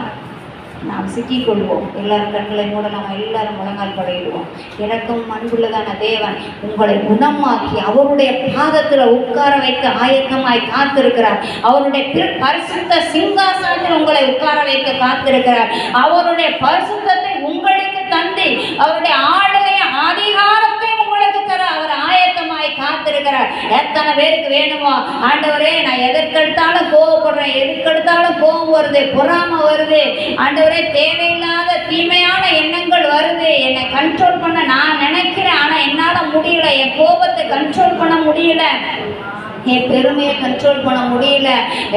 நாம் சிக்கிக்கொள்வோம். எல்லாரும் கண்களை மூட நம்ம எல்லாரும் முழங்கால் படையிடுவோம். எனக்கும் அன்புள்ளதான தேவன் உங்களை குணமாக்கி அவருடைய பாதத்தில் உட்கார வைக்க ஆயத்தமாய் காத்திருக்கிறார். அவருடைய பரிசுத்த சிங்காசனத்தில் உங்களை உட்கார வைக்க காத்திருக்கிறார். அவருடைய பரிசுத்தத்தை உங்களுக்கு தந்து அவருடைய ஆளுகைய அதிகாரத்தை உங்களுக்கு தர அவர் ஆயத்தமாய் காத்திருக்கிறார். எத்தனை பேருக்கு வேணுமோ, ஆண்டவரே நான் எதற்கெடுத்தாலும் கோவப்படுறேன், எதுக்கெடுத்தாலும் கோபம் வருது, பொறாமை வருது, ஆண்டவரே தேவையில்லாத தீமையான எண்ணங்கள் வருது, என்னை கண்ட்ரோல் பண்ண நான் நினைக்கிறேன், ஆனால் என்னால் முடியல, என் கோபத்தை கண்ட்ரோல் பண்ண முடியல, என் பெருமையை கண்ட்ரோல் பண்ண முடியல.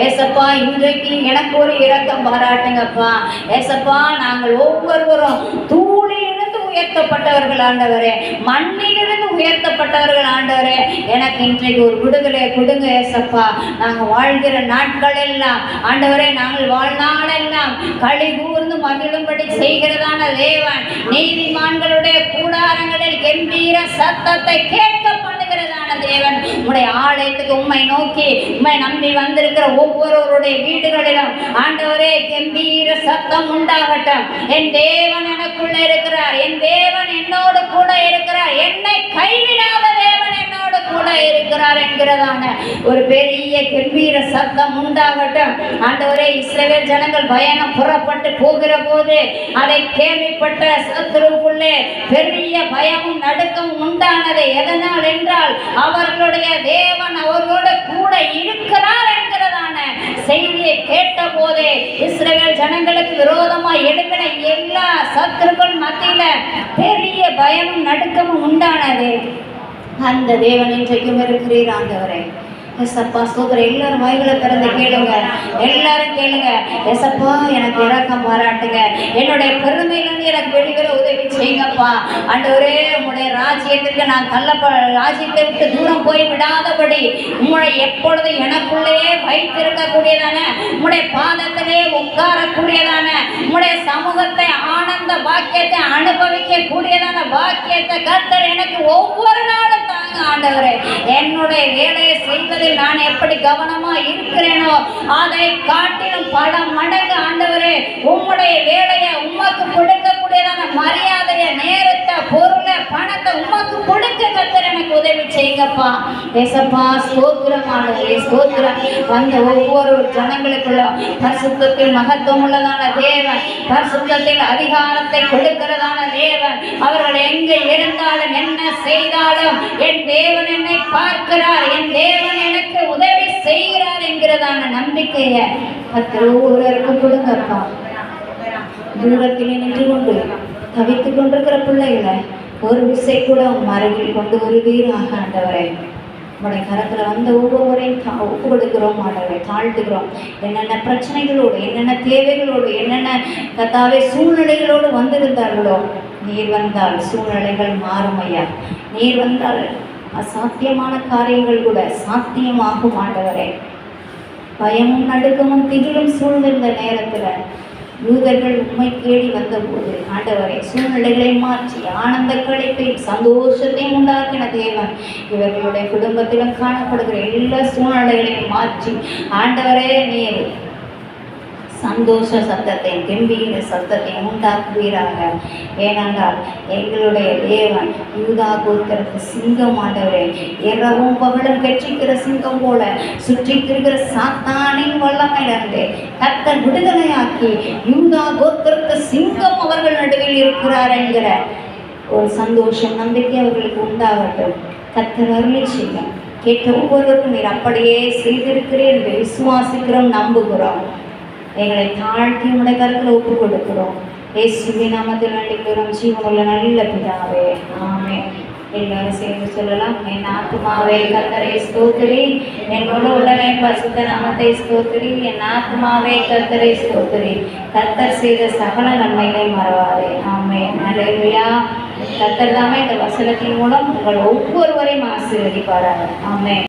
ஏசப்பா, இன்றைக்கு எனக்கு ஒரு இரக்கம் பாராட்டுங்கப்பா. ஏசப்பா, நாங்கள் ஒவ்வொருவரும் தூளிலிருந்து உயர்த்தப்பட்டவர்கள் ஆண்டவரே, மண்ணிலிருந்து உயர்த்தப்பட்டவர்கள் ஆண்டவரே. எனக்கு இன்றைக்கு ஒரு விடுதலை கொடுங்க ஏசப்பா. நாங்கள் வாழ்கிற நாட்கள் எல்லாம் ஆண்டவரே, நாங்கள் வாழ்நாளெல்லாம் களி கூர்ந்து மகிழும்படி செய்கிறதான தேவன், நீதிமான்களுடைய கூடாரங்களில் கம்பீர சத்தத்தை கேட்க பண்ணுகிறதான தேவன், உம்முடைய ஆலயத்துக்கு உம்மை நோக்கி உம்மை நம்பி வந்திருக்கிற ஒவ்வொருவருடைய வீடுகளிலும் ஆண்டவரே கம்பீர சத்தம் உண்டாகட்டும். என் தேவன் எனக்குள்ள இருக்கிறார், என் தேவன் என்னோடு கூட இருக்கிறார், என்னை கைவிடாத தேவன் என்னோடு கூட இருக்கிறார் என்கிறதான ஒரு பெரிய கம்பீர சத்தம் உண்டாகட்டும். ஆண்டவரே இஸ்ரவேல் ஜனங்கள் பயணம் புறப்பட்டு போகிற போது அதை கேள்விப்பட்ட சத்துருவுக்குள்ளே பெரிய பயமும் நடுக்கமும் உண்டானது. எதனால் என்றால் அவர்களுடைய தேவன் அவர்களோடு கூட இருக்கிறார் என்கிறதான செய்தியை கேட்ட போதே இஸ்ரவேல் ஜனங்களுக்கு விரோதமாக எழுப்பின எல்லா சத்துருக்கள் மத்தியில பெரிய பயமும் நடுக்கமும் உண்டானது. அந்த தேவன் இன்றைக்கும் இருக்கிறீர் ஆண்டவரே. எசப்பா சோதரர் எல்லாரும் வாய்களை திறந்து கேளுங்க, எல்லாரும் கேளுங்க. எசப்பா எனக்கு இறக்கம் பாராட்டுங்க, என்னுடைய பெருமையிலிருந்து எனக்கு வெளிவர உதவி செய்யுங்கப்பா. ஆண்டவரே உங்களுடைய ராஜ்யத்திற்கு நான் ராஜ்யத்தை விட்டு தூரம் போய் விடாதபடி உங்களை எப்பொழுது எனக்குள்ளேயே வைத்திருக்கக்கூடியதான உங்களுடைய பாதத்திலே உட்காரக்கூடியதான உங்களுடைய சமூகத்தை ஆனந்த பாக்கியத்தை அனுபவிக்க கூடியதான பாக்கியத்தை கர்த்தர் எனக்கு ஒவ்வொரு நாளும் தாங்க ஆண்டவரே. என்னுடைய வேலையை செய்வதில் நான் எப்படி கவனமா இருக்கிறேனோ அதை காட்டிலும் பல மடங்கு ஆண்டவரே உம்முடைய வேலையை உமக்கு கொடுக்கக்கூடியதான மரியாதையை, நேரத்தை, பொருளை, பணத்தை உமக்கு கொடுக்க கர்த்தர் எனக்கு உதவி செய்யுங்கப்பா. ஏசப்பா ஸ்தோத்திரம் ஆண்டவரே, ஸ்தோத்திரம். வந்த ஒவ்வொரு ஜனங்களுக்குள்ள பரிசுத்தத்தில் மகத்துவம் உள்ளதான தேவன், பரிசுத்தத்தில் அதிகாரத்தை கொடுக்கிறதான தேவன். அவர்கள் எங்கே இருந்தாலும் என்ன செய்தாலும் என் தேவன் என்னை பார்க்கிறார், என் தேவன் எனக்கு உதவி செய்கிறார் என்கிறதான நம்பிக்கையை ஒவ்வொருவருக்கும் கொடுங்கப்பா. தூரத்திலே நின்று கொண்டு தவித்துக் கொண்டிருக்கிற பிள்ளைகளை ஒரு விசை கூட உன் அருகில் கொண்டு வருவீராக ஆண்டவரே. உங்களுடைய கரத்தில் வந்த ஒவ்வொருவரையும் ஒப்பு கொடுக்கிறோம் ஆண்டவரை, தாழ்த்துக்கிறோம். என்னென்ன பிரச்சனைகளோடு, என்னென்ன தேவைகளோடு, என்னென்ன கத்தாவே சூழ்நிலைகளோடு வந்திருந்தார்களோ நீர் வந்தால் சூழ்நிலைகள் மாறும் ஐயா. நீர் வந்தால் அசாத்தியமான காரியங்கள் கூட சாத்தியமாகும் ஆண்டவரே. பயமும் நடுக்கமும் திகிலும் சூழ்ந்திருந்த நேரத்தில் யூதர்கள் உண்மை தேடி வந்தபோது ஆண்டவரை சூழ்நிலைகளை மாற்றி ஆனந்த களிப்பையும் சந்தோஷத்தையும் உண்டாக்கின தேவன் இவர்களுடைய குடும்பத்திலும் காணப்படுகிற எல்லா சூழ்நிலைகளையும் மாற்றி ஆண்டவரே நீர் சந்தோஷ சத்தத்தையும் கம்பீர சத்தத்தையும் உண்டாக்குவீராக. ஏனென்றால் எங்களுடைய தேவன் யூதா கோத்திரத்து சிங்கம் ஆண்டவரே, இரவும் பகலும் கட்சிக்கிற சிங்கம் போல சுற்றி திரிகிற சாத்தானின் வல்லமையிலிருந்து கர்த்தர் விடுதலையாக்கி யூதா கோத்திரத்து சிங்கம் அவர்கள் நடுவில் இருக்கிறார் என்கிற ஒரு சந்தோஷம், நம்பிக்கை அவர்களுக்கு உண்டாகட்டும். கர்த்தர் அருளை செய்யும். கேட்ட ஒவ்வொருவருக்கும் நீர் அப்படியே செய்திருக்கிறேன் என்று விசுவாசிக்கிறோம், நம்புகிறோம். எங்களை தாழ்த்தி உடைய கருத்தில் ஒப்பு கொடுக்கிறோம். இயேசுவின் நாமத்தில் வேண்டிக்கிறோம் ஜீவனுள்ள நல்ல பிதாவே, ஆமென். எல்லாரும் சேர்ந்து சொல்லலாம். என் ஆத்துமாவே கர்த்தரை ஸ்தோத்திரி, என்னோட உடனே பரிசுத்த நாமத்தை ஸ்தோத்திரி. என் ஆத்துமாவே கர்த்தரை ஸ்தோத்திரி, கர்த்தர் செய்த சகல நன்மைகளை மறவாதே. ஆமென். அல்லேலூயா. கர்த்தர் தாமே இந்த வசனத்தின் மூலம் உங்கள் ஒவ்வொருவரையும் ஆசீர்வதிப்பாராக. ஆமென்.